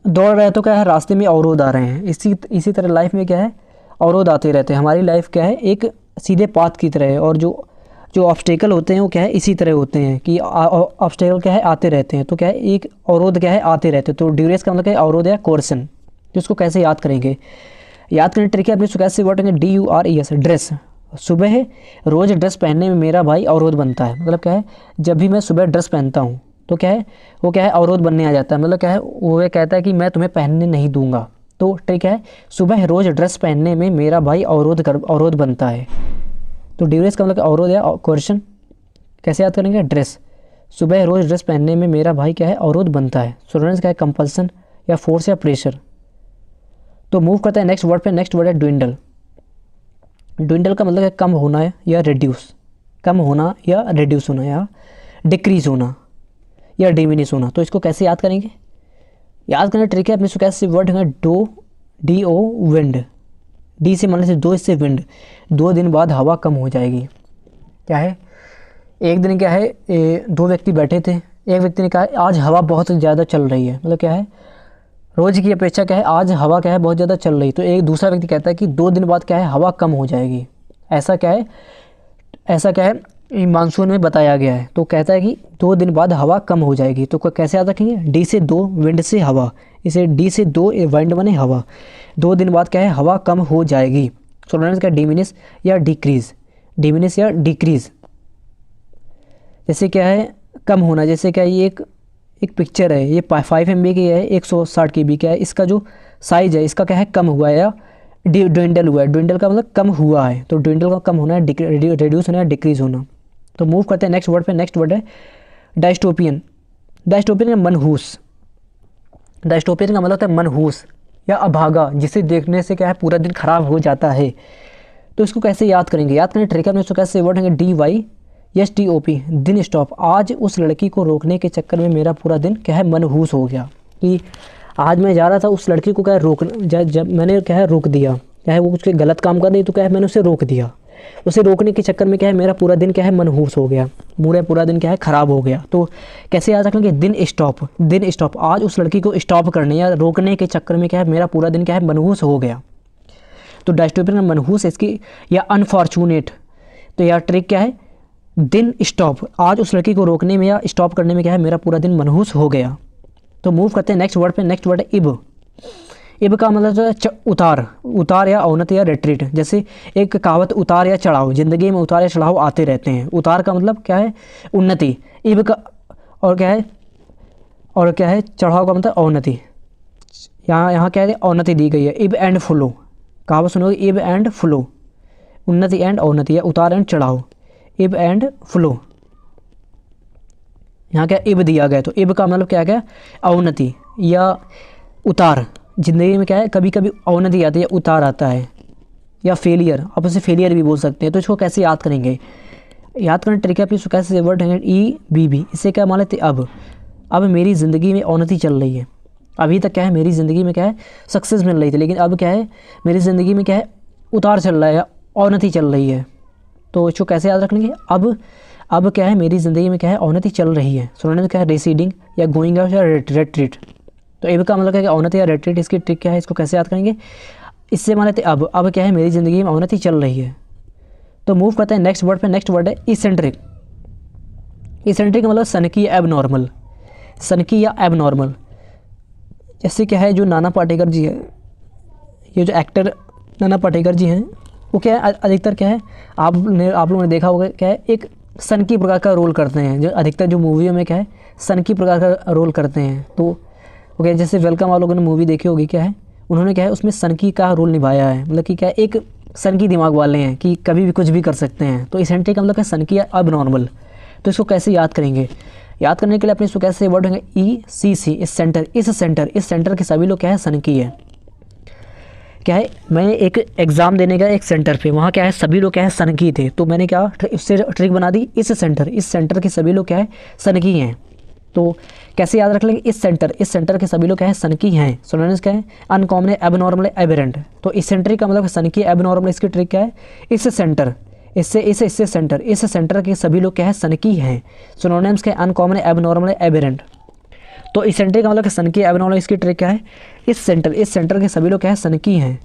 दौड़ रहा है तो क्या है, रास्ते में अवरोध आ रहे हैं। इसी तरह लाइफ में क्या है, अवरोध आते रहते हैं। हमारी लाइफ क्या है, एक सीधे पाथ की तरह है, और जो ऑब्स्टेकल होते हैं वो क्या है, इसी तरह होते हैं कि ऑब्स्टेकल क्या है, आते रहते हैं। तो क्या है, एक अवरोध क्या है, आते रहते हैं। तो ड्यूरेस का मतलब क्या है, अवरोध या कोर्सन। तो इसको कैसे याद करेंगे, याद करने ट्रिक है, अपने इसको कैसे वर्ड होंगे DURES, ड्रेस। सुबह है, रोज़ ड्रेस पहनने में मेरा भाई अवरोध बनता है। मतलब क्या है, जब भी मैं सुबह ड्रेस पहनता हूँ तो क्या है, वो क्या है, अवरोध बनने आ जाता है। मतलब क्या है, वो ये कहता है कि मैं तुम्हें पहनने नहीं दूंगा। तो ठीक है, सुबह रोज़ ड्रेस पहनने में मेरा भाई अवरोध बनता है। तो ड्यूरेस का मतलब अवरोध या क्वेश्चन। कैसे याद करेंगे, ड्रेस, सुबह रोज़ ड्रेस पहनने में मेरा भाई क्या है, अवरोध बनता है। स्टूडेंट्स क्या है, कंपल्सन या फोर्स या प्रेशर। तो मूव करते हैं नेक्स्ट वर्ड पे। नेक्स्ट वर्ड है ड्विंडल। ड्विंडल का मतलब है कम होना या रिड्यूस, कम होना या रिड्यूस होना, या डिक्रीज होना या डिमिनिश होना। तो इसको कैसे याद करेंगे, याद करने ट्रिक है, अपने इसको कैसे वर्ड है DO विंड। डी से मतलब से दो, इससे विंड। 2 दिन बाद हवा कम हो जाएगी। क्या है, एक दिन क्या है, 2 व्यक्ति बैठे थे। एक व्यक्ति ने कहा आज हवा बहुत ज़्यादा चल रही है, मतलब क्या है, रोज़ की अपेक्षा क्या है, आज हवा क्या है, बहुत ज़्यादा चल रही। तो एक दूसरा व्यक्ति कहता है कि 2 दिन बाद क्या है, हवा कम हो जाएगी। ऐसा क्या है मानसून में बताया गया है। तो कहता है कि 2 दिन बाद हवा कम हो जाएगी। तो कैसे याद रखेंगे, D से 2 विंड से हवा, इसे D से 2 विंड बने हवा। 2 दिन बाद क्या है, हवा कम हो जाएगी। स्टूडेंट्स क्या, डिमिनिश या डिक्रीज, डिमिनिश या डिक्रीज। जैसे क्या है, कम होना। जैसे क्या, ये एक पिक्चर है, ये 5 MB की है, 160 KB का है। इसका जो साइज़ है, इसका क्या है, कम हुआ है या ड्विंडल हुआ है। ड्विंडल का मतलब कम हुआ है। तो ड्विंडल का कम होना है, रिड्यूस होना है, डिक्रीज होना। तो मूव करते हैं नेक्स्ट वर्ड पे। नेक्स्ट वर्ड है डायस्टोपियन। डायस्टोपियन या मनहूस। डायस्टोपियन का मतलब होता है मनहूस या अभागा, जिसे देखने से क्या है पूरा दिन खराब हो जाता है। तो इसको कैसे याद करेंगे, याद करने ट्रिक में इसको कैसे वर्ड होंगे DYSTOP, दिन स्टॉप। आज उस लड़की को रोकने के चक्कर में मेरा पूरा दिन क्या है मनहूस हो गया, कि आज मैं जा रहा था उस लड़की को क्या है जब मैंने क्या है रोक दिया, क्या है वो कुछ गलत काम कर रही तो क्या है मैंने उसे रोक दिया, उसे रोकने के चक्कर में क्या है मेरा पूरा दिन क्या है मनहूस हो गया, मेरा पूरा दिन क्या है ख़राब हो गया। तो कैसे याद रखेंगे, दिन स्टॉप, आज उस लड़की को स्टॉप करने या रोकने के चक्कर में क्या है मेरा पूरा दिन क्या है मनहूस हो गया। तो डायस्टोपियन में मनहूस इसकी, या अनफॉर्चुनेट। तो यार ट्रिक क्या है, दिन स्टॉप, आज उस लड़की को रोकने में या स्टॉप करने में क्या है मेरा पूरा दिन मनहूस हो गया। तो मूव करते हैं नेक्स्ट वर्ड पे। नेक्स्ट वर्ड है इब का मतलब है उतार या अवनति या रिट्रीट। जैसे एक कहावत, उतार या चढ़ाव, ज़िंदगी में उतार या चढ़ाव आते रहते हैं। उतार का मतलब क्या है उन्नति, इब का और क्या है चढ़ाव का मतलब अवनति। यहाँ क्या है अवनति दी गई है, इब एंड फ्लो, कहावत सुनोगे इब एंड फ्लो, उन्नति एंड अवनति या उतार एंड चढ़ाव, इब एंड फ्लो। यहाँ क्या इब दिया गया, तो इब का मतलब क्या है अवनति या उतार। ज़िंदगी में क्या है कभी कभी अवनति आती है, उतार आता है, या फेलियर, आप उसे फेलियर भी बोल सकते हैं। तो इसको कैसे याद करेंगे, याद करने ट्रिक है, इसको कैसे वर्ड है EBB, इससे क्या मान लेते अब मेरी ज़िंदगी में अवनति चल रही है। अभी तक क्या है मेरी ज़िंदगी में क्या है सक्सेस मिल रही थी, लेकिन अब क्या है मेरी ज़िंदगी में क्या है उतार चल रहा है या अवनति चल रही है। तो इसको कैसे याद रख लेंगे, अब क्या है मेरी ज़िंदगी में क्या है अवनति चल रही है। सुनने क्या है रिसीडिंग या गोइंग आउट या रेट्रीट। तो अब का मतलब क्या है अवनति या रेट्रीट। इसकी ट्रिक क्या है, इसको कैसे याद करेंगे, इससे मान लेते अब क्या है मेरी ज़िंदगी में अवनति चल रही है। तो मूव करते हैं नेक्स्ट वर्ड पे। नेक्स्ट वर्ड है इसेंट्रिक। इसेंट्रिक का मतलब सनकी या एबनॉर्मल, सनकी या एबनॉर्मल। जैसे क्या है जो नाना पाटेकर जी है, ये जो एक्टर नाना पाटेकर जी हैं, वो क्या है अधिकतर क्या है आप लोगों ने देखा होगा क्या है एक सनकी प्रकार का रोल करते हैं, जो अधिकतर जो मूवियों में क्या है सनकी प्रकार का रोल करते हैं। तो वो क्या जैसे वेलकम आप लोगों ने मूवी देखी होगी, क्या है उन्होंने क्या है उसमें सनकी का रोल निभाया है, मतलब कि क्या है एक सनकी दिमाग वाले हैं कि कभी भी कुछ भी कर सकते हैं। तो इसेंट्रिक का मतलब क्या सनकी या अब नॉर्मल। तो इसको कैसे याद करेंगे, याद करने के लिए अपने इसको कैसे वर्ड होंगे ECC, इस सेंटर के सभी लोग क्या है सनकी है। क्या है मैं एक एग्ज़ाम देने का एक सेंटर पे, वहाँ क्या है सभी लोग क्या है सनकी थे, तो मैंने क्या इससे ट्रिक बना दी, इस सेंटर के सभी लोग क्या है सनकी हैं। तो कैसे याद रख लेंगे, इस सेंटर के सभी लोग क्या है सनकी हैं। सोनोनिम्स क्या है अनकॉमन है, एबनॉर्मल है, एबेरेंट। तो इसेंट्रिक का मतलब सनकी, एबनॉर्मल। इसकी ट्रिक क्या है इस सेंटर के सभी लोग क्या है सनकी हैं। सिनोनिम्स के अनकॉमन है, एबनॉर्मल है, एबेरेंट। तो इसेंट्रिक का मतलब सनकी, एबनॉर्मल। इसकी ट्रिक क्या है इस सेंटर के सभी लोग क्या है सनकी हैं।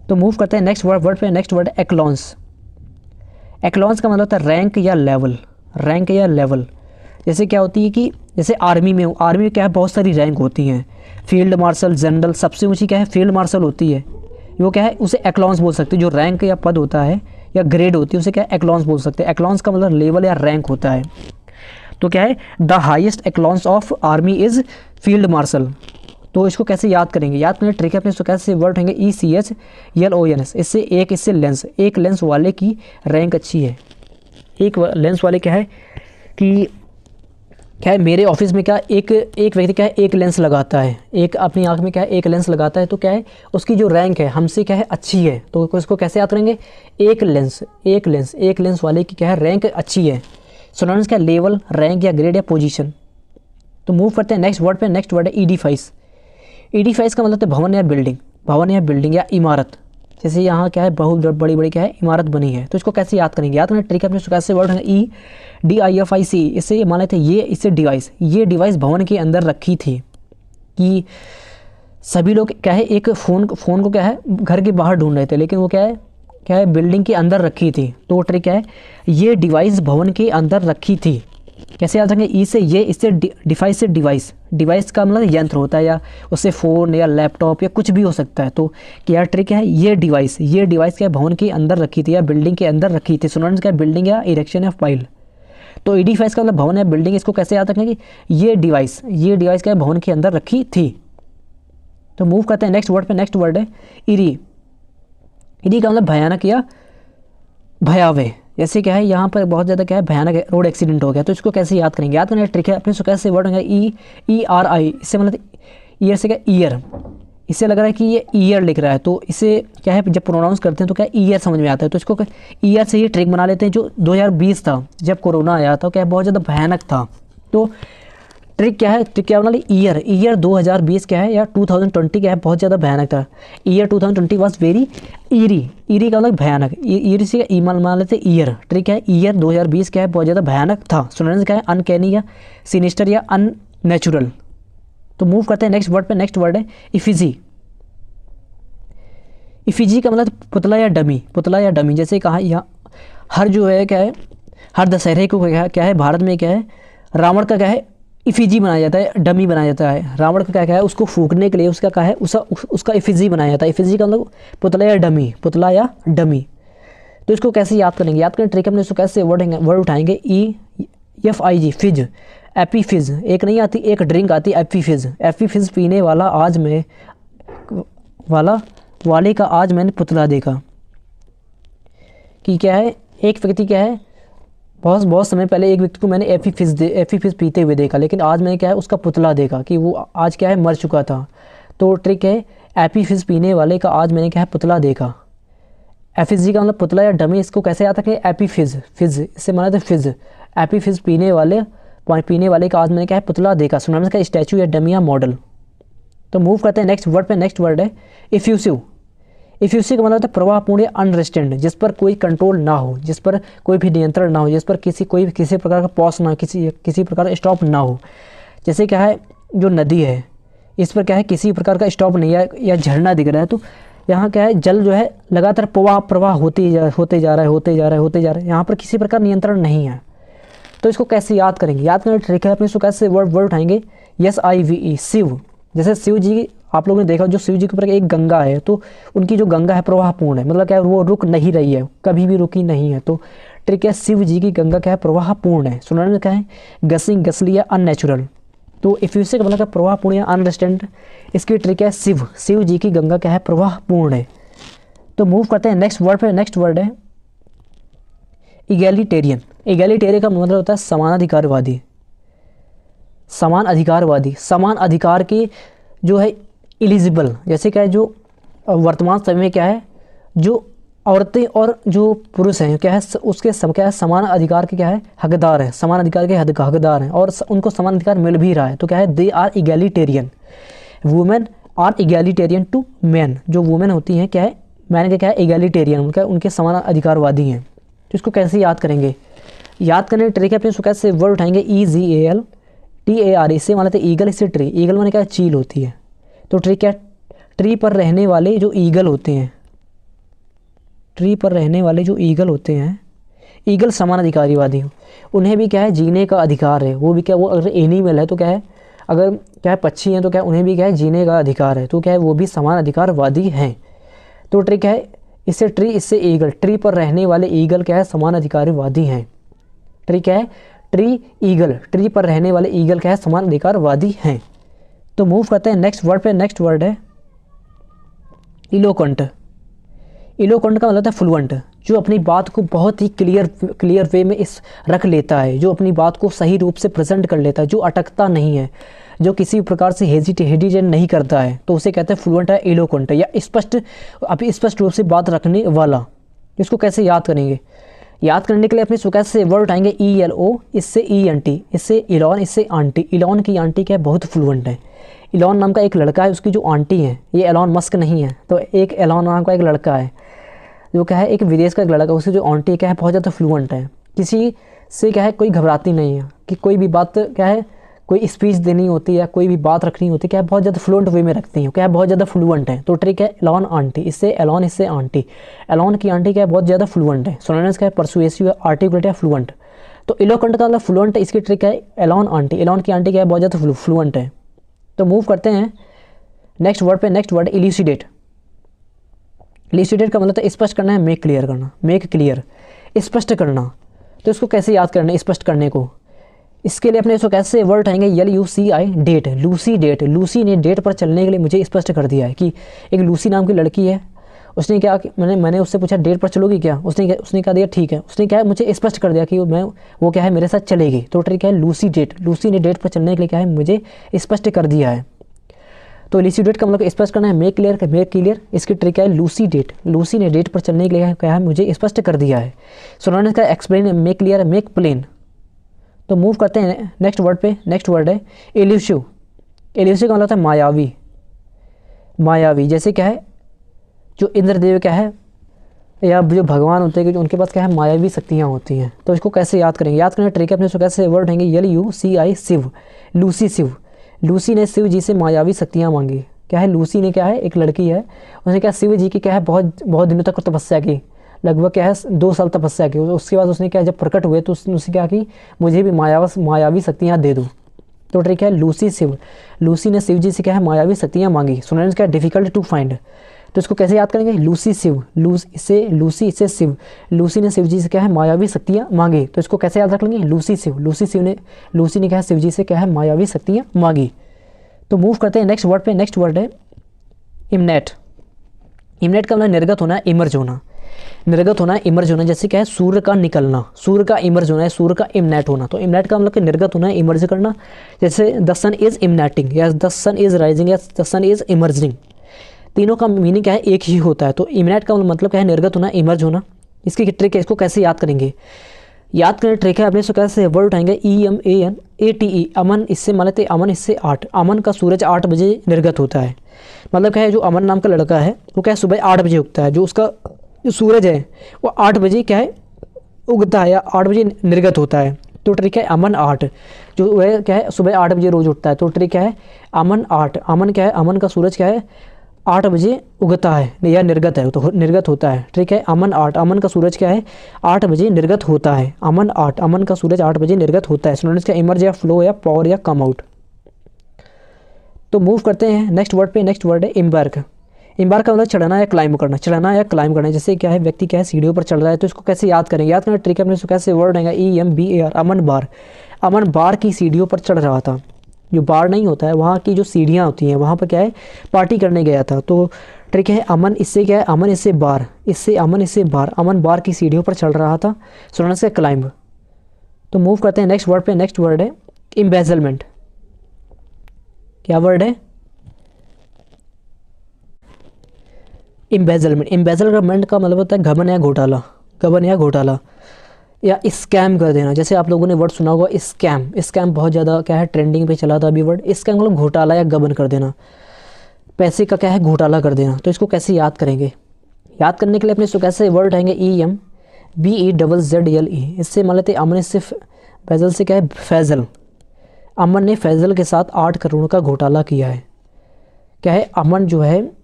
तो मूव करते हैं नेक्स्ट वर्ड पे। नेक्स्ट वर्ड है एक्लॉन्स। एक्लॉन्स का मतलब होता है रैंक या लेवल। जैसे क्या होती है कि जैसे आर्मी में क्या है बहुत सारी रैंक होती हैं, फील्ड मार्शल, जनरल, सबसे ऊंची क्या है फील्ड मार्शल होती है। वो क्या है उसे एक्लॉन्स बोल सकते हैं। जो रैंक या पद होता है या ग्रेड होती है उसे क्या है एक्लॉन्स बोल सकते हैं। एक्लॉन्स का मतलब लेवल या रैंक होता है। तो क्या है the highest echelons of army is field marshal. तो इसको कैसे याद करेंगे, याद करने ट्रिक है अपने इसको कैसे वर्ड होंगे ECHLONS। इससे लेंस, एक लेंस वाले की रैंक अच्छी है। एक लेंस वाले क्या है कि क्या है मेरे ऑफिस में क्या एक व्यक्ति क्या है एक लेंस लगाता है, एक अपनी आंख में क्या है एक लेंस लगाता है, तो क्या है उसकी जो रैंक है हमसे क्या है अच्छी है। तो इसको कैसे याद करेंगे, एक लेंस वाले की क्या है रैंक अच्छी है। सिनोनिम्स क्या लेवल, रैंक या ग्रेड या पोजीशन। तो मूव करते हैं नेक्स्ट वर्ड पे। नेक्स्ट वर्ड है एडिफाइस। एडिफाइस का मतलब है भवन या बिल्डिंग या इमारत। जैसे यहाँ क्या है बहुत बड़ी क्या है इमारत बनी है। तो इसको कैसे याद करेंगे, याद करने ट्रिक अपने कैसे वर्ड है EDIFIC। इससे मान लेते ये डिवाइस भवन के अंदर रखी थी, कि सभी लोग क्या है एक फ़ोन को क्या है घर के बाहर ढूंढ रहे थे, लेकिन वो क्या है बिल्डिंग के अंदर रखी थी। तो ट्रिक क्या है ये डिवाइस भवन के अंदर रखी थी। कैसे याद रखेंगे, इससे डिवाइस का मतलब यंत्र होता है, या उससे फ़ोन या लैपटॉप या कुछ भी हो सकता है। तो क्या ट्रिक है ये डिवाइस क्या भवन के अंदर रखी थी या बिल्डिंग के अंदर रखी थी। सिनोनिम्स क्या बिल्डिंग या इरेक्शन या फाइल। तो एडिफाइस का मतलब भवन या बिल्डिंग। इसको कैसे याद रखेंगे, ये डिवाइस क्या भवन के अंदर रखी थी। तो मूव करते हैं नेक्स्ट वर्ड पे। नेक्स्ट वर्ड है इरी का मतलब भयानक या भयावह। जैसे क्या है यहाँ पर बहुत ज़्यादा क्या है भयानक रोड एक्सीडेंट हो गया। तो इसको कैसे याद करेंगे, याद करने का ट्रिक है अपने इसको कैसे वर्ड होंगे ERI। इससे मतलब ईयर से क्या ईयर, इससे लग रहा है कि ये ईयर लिख रहा है, तो इसे क्या है जब प्रोनाउंस करते हैं तो क्या ईयर समझ में आता है, तो इसको ईयर से ही ट्रिक बना लेते हैं। जो 2020 था जब कोरोना आया था क्या बहुत ज़्यादा भयानक था, तो ट्रिक क्या है, ट्रिक क्या बना ली ईयर, ईयर 2020 क्या है या 2020 क्या है बहुत ज़्यादा भयानक था। Year 2020 was very eerie, eerie का मतलब भयानक, ईरी से ईमान मान लेते ईयर। ट्रिक है ईयर 2020 क्या है बहुत ज़्यादा भयानक था। सुनने क्या है अनकैनी या सिनिस्टर या अननेचुरल। तो मूव करते हैं नेक्स्ट वर्ड पे। नेक्स्ट वर्ड है इफिजी। इफिजी का मतलब पुतला या डमी, पुतला या डमी। जैसे कहा यहाँ हर जो है क्या है, हर दशहरे को क्या है भारत में क्या है रावण का क्या है इफिजी बनाया जाता है, डमी बनाया जाता है। रावण का क्या है उसको फूकने के लिए उसका क्या है उसका इफिजी बनाया जाता है। इफिजी का मतलब पुतला या डमी, पुतला या डमी। तो इसको कैसे याद करेंगे, याद करने ट्रिक अपने इसको कैसे वर्ड उठाएंगे, EFIG फिज, एपी फिज। एक नहीं आती एक ड्रिंक आती एपी फिज, एपी फिज पीने वाला आज मैं वाले का आज मैंने पुतला देखा। कि क्या है एक व्यक्ति क्या है बहुत समय पहले एक व्यक्ति को मैंने एपी फिज पीते हुए देखा, लेकिन आज मैंने क्या है उसका पुतला देखा कि वो आज क्या है मर चुका था। तो ट्रिक है एपी फिज पीने वाले का आज मैंने क्या है पुतला देखा। एफिजी का मतलब पुतला या डमी। इसको कैसे आता है एपी फिज, फिज इससे माना था फिज, एपी फिज पीने वाले का आज मैंने क्या है पुतला देखा। सुनाने का स्टैचू या डमी या मॉडल। तो मूव करते हैं नेक्स्ट वर्ड पे। नेक्स्ट वर्ड है इफ्यूसिव। इफ्यूसिव का मतलब होता है प्रवाहपूर्ण या अनरेस्टेंड, जिस पर कोई कंट्रोल ना हो, जिस पर कोई भी नियंत्रण ना हो, जिस पर किसी प्रकार का पॉज ना हो, किसी प्रकार का स्टॉप ना हो। जैसे क्या है जो नदी है इस पर क्या है किसी प्रकार का स्टॉप नहीं है या झरना दिख रहा है, तो यहाँ क्या है जल जो है लगातार प्रवाह होते जा रहा है। यहाँ पर किसी प्रकार नियंत्रण नहीं है। तो इसको कैसे याद करेंगे, याद करने ट्रिक है अपने इसको कैसे वर्ड उठाएंगे, SIVE शिव। जैसे शिव जी आप लोगों ने देखा जो शिव जी के ऊपर एक गंगा है, तो उनकी जो गंगा है प्रवाहपूर्ण है, मतलब क्या है वो रुक नहीं रही है, कभी भी रुकी नहीं है। तो ट्रिक है शिव जी की गंगा क्या है प्रवाहपूर्ण है। सुनने में क्या है गसिंग, गसली या अननेचुरल। तो इफ्यूसिव का मतलब प्रवाहपूर्ण या अनरेस्टेंट। इसकी ट्रिक है शिव जी की गंगा क्या है प्रवाहपूर्ण है। तो मूव करते हैं नेक्स्ट वर्ड पे। नेक्स्ट वर्ड है इगैलिटेरियन। इगैलिटेरियन का मतलब होता है समानाधिकारवादी, समान अधिकारवादी, समान अधिकार की जो है एलिजिबल। जैसे क्या है जो वर्तमान समय में क्या है जो औरतें और जो पुरुष हैं क्या है उसके क्या है समान अधिकार के क्या है हकदार है, समान अधिकार के हकदार हैं और उनको समान अधिकार मिल भी रहा है। तो क्या है they are egalitarian, women are egalitarian to man. जो वुमेन होती हैं क्या है मैन के क्या है इगैलिटेरियन, उनके समान अधिकारवादी हैं। तो इसको कैसे याद करेंगे, याद करने के ट्रिक है अपने इसको कैसे वर्ड उठाएंगे EGALTAR। इससे माने थे ईगल, इससे ट्री, ईगल माने क्या चील होती है। तो ट्रिक क्या ट्री पर रहने वाले जो ईगल होते हैं, ट्री पर रहने वाले जो ईगल होते हैं, ईगल समान अधिकारवादी हो, उन्हें भी क्या है जीने का अधिकार है। वो भी क्या वो अगर एनिमल है तो क्या है अगर क्या है पक्षी हैं तो क्या उन्हें भी क्या है जीने का अधिकार है। तो क्या है वो भी समान अधिकारवादी हैं। तो ट्रिक है इससे ट्री इससे ईगल, ट्री पर रहने वाले ईगल क्या है समान अधिकारवादी हैं। ट्रिक है ट्री ईगल, ट्री पर रहने वाले ईगल क्या है समान अधिकारवादी हैं। तो मूव करते हैं नेक्स्ट वर्ड पे। नेक्स्ट वर्ड है इलोक्वेंट। इलोक्वेंट का मतलब है फ्लुएंट, जो अपनी बात को बहुत ही क्लियर वे में रख लेता है, जो अपनी बात को सही रूप से प्रेजेंट कर लेता है, जो अटकता नहीं है, जो किसी प्रकार से हेजिटेट नहीं करता है, तो उसे कहते हैं फ्लुएंट है इलोक्वेंट, या स्पष्ट रूप से बात रखने वाला। इसको कैसे याद करेंगे, याद करने के लिए अपने इसको कैसे वर्ड उठाएंगे ELO, इससे ENT, इससे इलॉन, इससे आंटी। इलॉन की आंटी क्या है बहुत फ्लुएंट है। इलॉन नाम का एक लड़का है, उसकी जो आंटी है ये एलॉन मस्क नहीं है, तो एक एलॉन नाम का एक लड़का है जो क्या है एक विदेश का एक लड़का, उसकी जो आंटी क्या है बहुत ज़्यादा फ्लुएंट है, किसी से क्या है कोई घबराती नहीं है कि कोई भी बात क्या है कोई स्पीच देनी होती है या कोई भी बात रखनी होती है क्या है बहुत ज़्यादा फ्लुएंट वे में रखती है, क्या है बहुत ज़्यादा फ्लुएंट है। तो ट्रिक है एलॉन आंटी, इससे एलॉन, इससे आंटी। एलॉन की आंटी क्या है बहुत ज़्यादा फ्लुएंट है। सोनोनिम्स क्या है परसुएसिव, आर्टिकुलेट या फ्लुएंट। तो इलोक्वेंट का मतलब फ्लुएंट है, इसकी ट्रिक है एलॉन आंटी, एलॉन की आंटी क्या है बहुत ज़्यादा फ्लुएंट है। तो मूव करते हैं नेक्स्ट वर्ड पे। Next word इल्यूसिडेट। इल्यूसिडेट का मतलब है स्पष्ट करना है, मेक क्लियर करना, मेक क्लियर स्पष्ट करना। तो इसको कैसे याद करना है स्पष्ट करने को, इसके लिए अपने इसको कैसे वर्ड आएंगे LUCI date, Lucy date. Lucy ने डेट पर चलने के लिए मुझे स्पष्ट कर दिया है कि एक लूसी नाम की लड़की है, उसने क्या मैंने उससे पूछा डेट पर चलोगी क्या, उसने कहा दिया ठीक है, उसने क्या है मुझे स्पष्ट कर दिया कि वो क्या है मेरे साथ चलेगी। तो ट्रिक है लूसी डेट, लूसी ने डेट पर चलने के लिए क्या है मुझे स्पष्ट कर दिया है। तो इल्यूसिडेट का मतलब स्पष्ट करना है, मेक क्लियर। इसकी ट्रिक क्या है, लूसीडेट, लूसी ने डेट पर चलने के लिए क्या है, मुझे स्पष्ट कर दिया है। सिनोनिम्स का explain, make clear, make plain. तो मूव करते हैं नेक्स्ट वर्ड पे। नेक्स्ट वर्ड है इल्यूसिव। इल्यूसिव का मतलब होता है मायावी, मायावी। जैसे क्या है, जो इंद्रदेव क्या है या जो भगवान होते हैं कि उनके पास क्या है, मायावी शक्तियाँ होती हैं। तो इसको कैसे याद करेंगे, याद करने ट्रिक है अपने, इसको कैसे वर्ड होंगे, LUCI Shiv, Lucy Shiv. Lucy ने शिव जी से मायावी शक्तियाँ मांगी। क्या है, लूसी ने क्या है, एक लड़की है, उसने क्या शिव जी की क्या है बहुत बहुत दिनों तक तपस्या की, लगभग क्या है 2 साल तपस्या की। उसके बाद उसने क्या जब प्रकट हुए तो उसने क्या की, मुझे भी मायावी शक्तियाँ दे दो। तो ट्रिक है लूसी शिव, लूसी ने शिव जी से क्या है मायावी शक्तियाँ मांगी। सुनने क्या डिफिकल्ट टू फाइंड। तो इसको कैसे याद करेंगे, लूसी शिव, लूसी इसे शिव, लूसी ने शिव जी से क्या है मायावी शक्तियाँ मांगी। तो इसको कैसे याद रख लेंगे, लूसी शिव, लूसी ने क्या है शिव जी से क्या है मायावी शक्तियाँ मांगी। तो मूव करते हैं नेक्स्ट वर्ड पे। नेक्स्ट वर्ड है इमनेट। इमनेट का मतलब निर्गत होना है, इमर्ज होना, निर्गत होना है, इमर्ज होना। जैसे क्या है, सूर्य का निकलना, सूर्य का इमर्ज होना है, सूर्य का इमनेट होना। तो इमनेट का मतलब कि निर्गत होना है, इमर्ज करना। जैसे द सन इज इमनेटिंग, या द सन इज राइजिंग, या द सन इज इमर्जिंग। तीनों का मीनिंग क्या है, एक ही होता है। तो इमनेट का मतलब क्या है, निर्गत होना, इमर्ज होना। इसकी ट्रिक है, इसको कैसे याद करेंगे, याद करने ट्रिक है अपने, इसको कैसे वर्ड उठाएंगे, EMANATE, अमन। इससे मान लेते अमन, इससे 8, अमन का सूरज 8 बजे निर्गत होता है। मतलब क्या है, जो अमन नाम का लड़का है वो क्या है सुबह 8 बजे उगता है, जो उसका जो सूरज है वो 8 बजे क्या है उगता है, या 8 बजे निर्गत होता है। तो ट्रिक है अमन 8, जो वह क्या है सुबह 8 बजे रोज उठता है। तो ट्रिक क्या है, अमन 8, अमन क्या है, अमन का सूरज क्या है 8 बजे उगता है या निर्गत है, तो निर्गत होता है। ठीक है, अमन 8, अमन का सूरज क्या है 8 बजे निर्गत होता है। अमन 8, अमन का सूरज 8 बजे निर्गत होता है। सिनोनिम्स का इमर्ज या फ्लो या पॉवर या कम आउट। तो मूव करते हैं नेक्स्ट वर्ड पे। नेक्स्ट वर्ड है इम्बार्क। इम्बार्क का मतलब चढ़ना या क्लाइंब करना, चढ़ना या क्लाइंब करना। जैसे क्या है, व्यक्ति क्या है सीढ़ियों पर चढ़ रहा है, तो इसको कैसे याद करेंगे, याद करना ट्रिक है अपने, इसको कैसे वर्ड आएगा, EMBAR, अमन बार। अमन बार की सीढ़ियों पर चढ़ रहा था। जो बार नहीं होता है, वहाँ की जो सीढ़ियाँ होती हैं, वहाँ पर क्या है पार्टी करने गया था। तो ट्रिक है अमन, इससे क्या है, अमन इससे बार, इससे अमन इससे बार, अमन बार की सीढ़ियों पर चढ़ रहा था। सुनने से क्लाइंब। तो मूव करते हैं नेक्स्ट वर्ड पे। नेक्स्ट वर्ड है एम्बेजलमेंट। क्या वर्ड है, एम्बेजलमेंट। एम्बेजलमेंट का मतलब होता है घमन या घोटाला, घमन या घोटाला, या स्कैम कर देना। जैसे आप लोगों ने वर्ड सुना होगा स्कैम, स्कैम बहुत ज़्यादा क्या है ट्रेंडिंग पे चला था अभी वर्ड। स्कैम मतलब घोटाला या गबन कर देना, पैसे का क्या है घोटाला कर देना। तो इसको कैसे याद करेंगे, याद करने के लिए अपने इसको कैसे वर्ड आएंगे, EMBEZZLE। इससे मान लेते अमन, इससे फैजल से क्या है फैजल, अमन ने फैजल के साथ 8 करोड़ का घोटाला किया है। क्या है, अमन जो है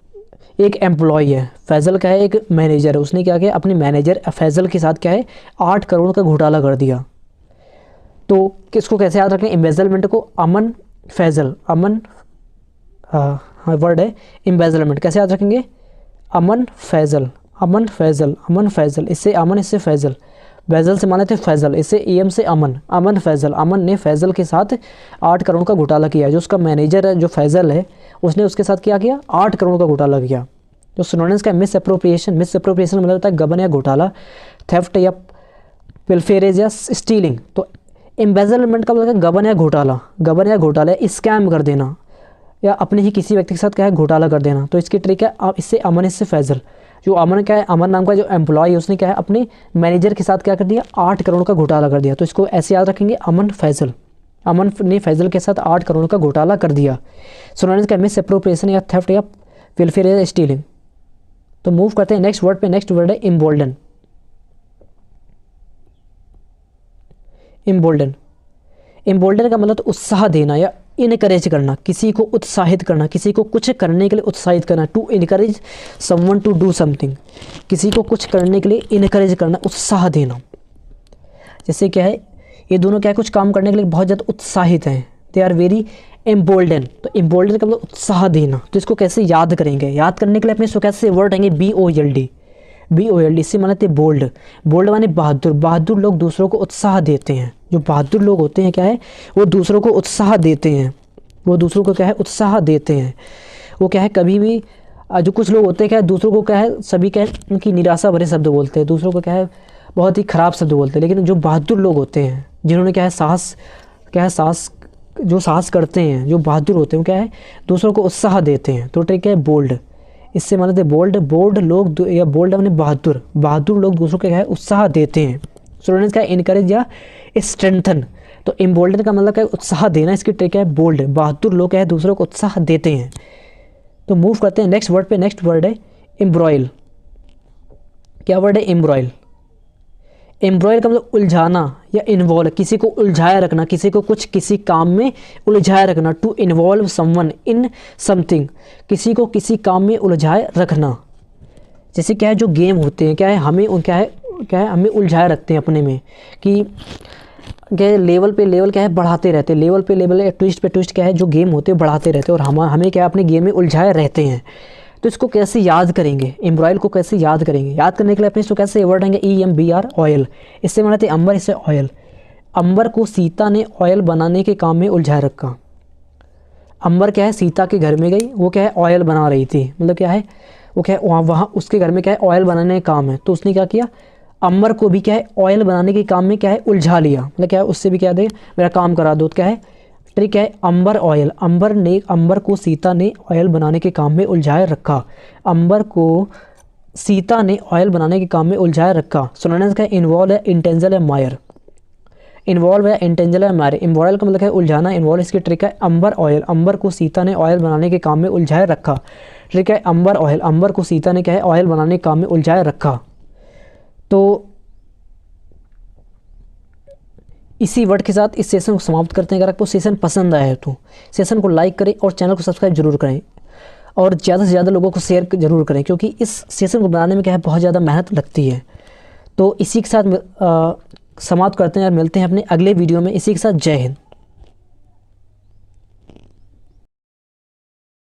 एक एम्प्लॉय है, फैजल क्या है एक मैनेजर है, उसने क्या किया अपने मैनेजर फैजल के साथ क्या है 8 करोड़ का घोटाला कर दिया। तो किसको कैसे याद रखें, एम्बेजलमेंट को, अमन फैजल, अमन वर्ड है एम्बेजलमेंट, कैसे याद रखेंगे, अमन फैजल, अमन फैजल, अमन फैजल, इससे अमन इससे फैजल, फैजल से माने थे फैजल, इससे EM से अमन, अमन फैजल। अमन ने फैजल के साथ 8 करोड़ का घोटाला किया। जो उसका मैनेजर है जो फैजल है, उसने उसके साथ क्या किया 8 करोड़ का घोटाला किया। जो सिनोनिम्स का मिस अप्रोप्रिएशन, मिस अप्रोप्रिएशन मतलब होता है गबन या घोटाला, थेफ्ट या पिलफेरेज या स्टीलिंग। तो एम्बेजलमेंट का मतलब है गबन या घोटाला, गबन या घोटाला, स्कैम कर देना या अपने ही किसी व्यक्ति के साथ क्या है घोटाला कर देना। तो इसकी ट्रिक है इससे अमन इससे फैजल। जो अमन क्या है, अमन नाम का जो एम्प्लॉय है, उसने क्या है अपने मैनेजर के साथ क्या कर दिया 8 करोड़ का घोटाला कर दिया। तो इसको ऐसे याद रखेंगे, अमन फैजल, अमन ने फैजल के साथ 8 करोड़ का घोटाला कर दिया। सिनोनिम्स का मिस अप्रोप्रिएशन या थेफ्ट या वेलफेयर या स्टीलिंग। तो मूव करते हैं नेक्स्ट वर्ड पे। नेक्स्ट वर्ड है इम्बोल्डन। इम्बोल्डन, इम्बोल्डन का मतलब तो उत्साह देना या इनकरेज करना, किसी को उत्साहित करना, किसी को कुछ करने के लिए उत्साहित करना। To encourage someone to do something, किसी को कुछ करने के लिए इनकरेज करना, उत्साह देना। जैसे क्या है, ये दोनों क्या है कुछ काम करने के लिए बहुत ज़्यादा उत्साहित हैं, दे आर वेरी एम्बोल्डन। तो एम्बोल्डन का मतलब उत्साह देना। तो इसको कैसे याद करेंगे, याद करने के लिए अपने इसको कैसे वर्ड आएंगे, BOLD, BOLD। इससे मानते बोल्ड, बोल्ड माने बहादुर, बहादुर लोग दूसरों को उत्साह देते हैं। जो बहादुर लोग होते हैं क्या है, वो दूसरों को उत्साह देते हैं, वो दूसरों को क्या है उत्साह देते हैं। वो क्या है कभी भी, जो कुछ लोग होते हैं क्या है दूसरों को क्या है सभी क्या है उनकी निराशा भरे शब्द बोलते हैं, दूसरों को क्या है बहुत ही ख़राब शब्द बोलते हैं। लेकिन जो बहादुर लोग होते हैं, जिन्होंने क्या है साहस, क्या है साहस जो साहस करते हैं, जो बहादुर होते हैं, वो क्या है, दूसरों को उत्साह देते हैं। तो ट्रिक है बोल्ड, इससे मतलब बोल्ड, बोल्ड लोग या बोल्ड अपने बहादुर, बहादुर लोग दूसरों को क्या है उत्साह देते हैं। स्टूडेंट्स का इनकरेज या स्ट्रेंथन, तो एम्बोल्डन का मतलब क्या है उत्साह देना, इसकी ट्रिक है बोल्ड, बहादुर लोग क्या है दूसरों को उत्साह देते हैं। तो मूव करते हैं नेक्स्ट वर्ड पे। नेक्स्ट वर्ड है एम्ब्रॉयल। क्या वर्ड है, एम्ब्रॉयल। एम्ब्रॉयल का मतलब उलझाना या इन्वॉल्व, किसी को उलझाया रखना, किसी को कुछ किसी काम में उलझाया रखना। To involve someone in something, किसी को किसी काम में उलझाए रखना। जैसे क्या है जो गेम होते हैं, क्या है हमें क्या है हमें उलझाए रखते हैं अपने में, कि क्या है लेवल पे लेवल क्या है बढ़ाते रहते हैं, लेवल पे लेवल ट्विस्ट पे ट्विस्ट क्या है जो गेम होते हैं बढ़ाते रहते हैं, और हमें क्या है अपने गेम में उलझाए रहते हैं। तो इसको कैसे याद करेंगे, एम्ब्रॉयल को कैसे याद करेंगे, याद करने के लिए अपने इसको कैसे वर्ड आएंगे, EMBR ऑयल, इससे बनाते अंबर, इससे ऑयल। अंबर को सीता ने ऑयल बनाने के काम में उलझाए रखा। अंबर क्या है सीता के घर में गई, वो क्या है ऑयल बना रही थी, मतलब क्या है वो क्या है वहाँ उसके घर में क्या है ऑयल बनाने का काम है, तो उसने क्या किया, अंबर को भी क्या है ऑयल बनाने के काम में क्या है उलझा लिया, मतलब क्या है उससे भी क्या दे मेरा काम करा दो। तो क्या है ट्रिक है अंबर ऑयल, अंबर को सीता ने ऑयल बनाने के काम में उलझाए रखा। अंबर को सीता ने ऑयल बनाने के काम में उलझाए रखा। सिनोनिम्स का इन्वॉल्व है, इंटेंजल है, मायर। इन्वॉल्व है, इंटेंजल है, मायर। इन्वॉल्व का मतलब है उलझाना, इन्वॉल्व इसकी ट्रिक है अंबर ऑयल, अंबर को सीता ने ऑयल बनाने के काम में उलझाए रखा। ट्रिक है अंबर ऑयल, अंबर को सीता ने क्या है ऑयल बनाने के काम में उलझाए रखा। तो इसी वर्ड के साथ इस सेशन को समाप्त करते हैं। अगर आपको सेशन पसंद आया है तो सेशन को लाइक करें और चैनल को सब्सक्राइब जरूर करें, और ज़्यादा से ज़्यादा लोगों को शेयर जरूर करें, क्योंकि इस सेशन को बनाने में क्या है बहुत ज़्यादा मेहनत लगती है। तो इसी के साथ समाप्त करते हैं और मिलते हैं अपने अगले वीडियो में। इसी के साथ जय हिंद।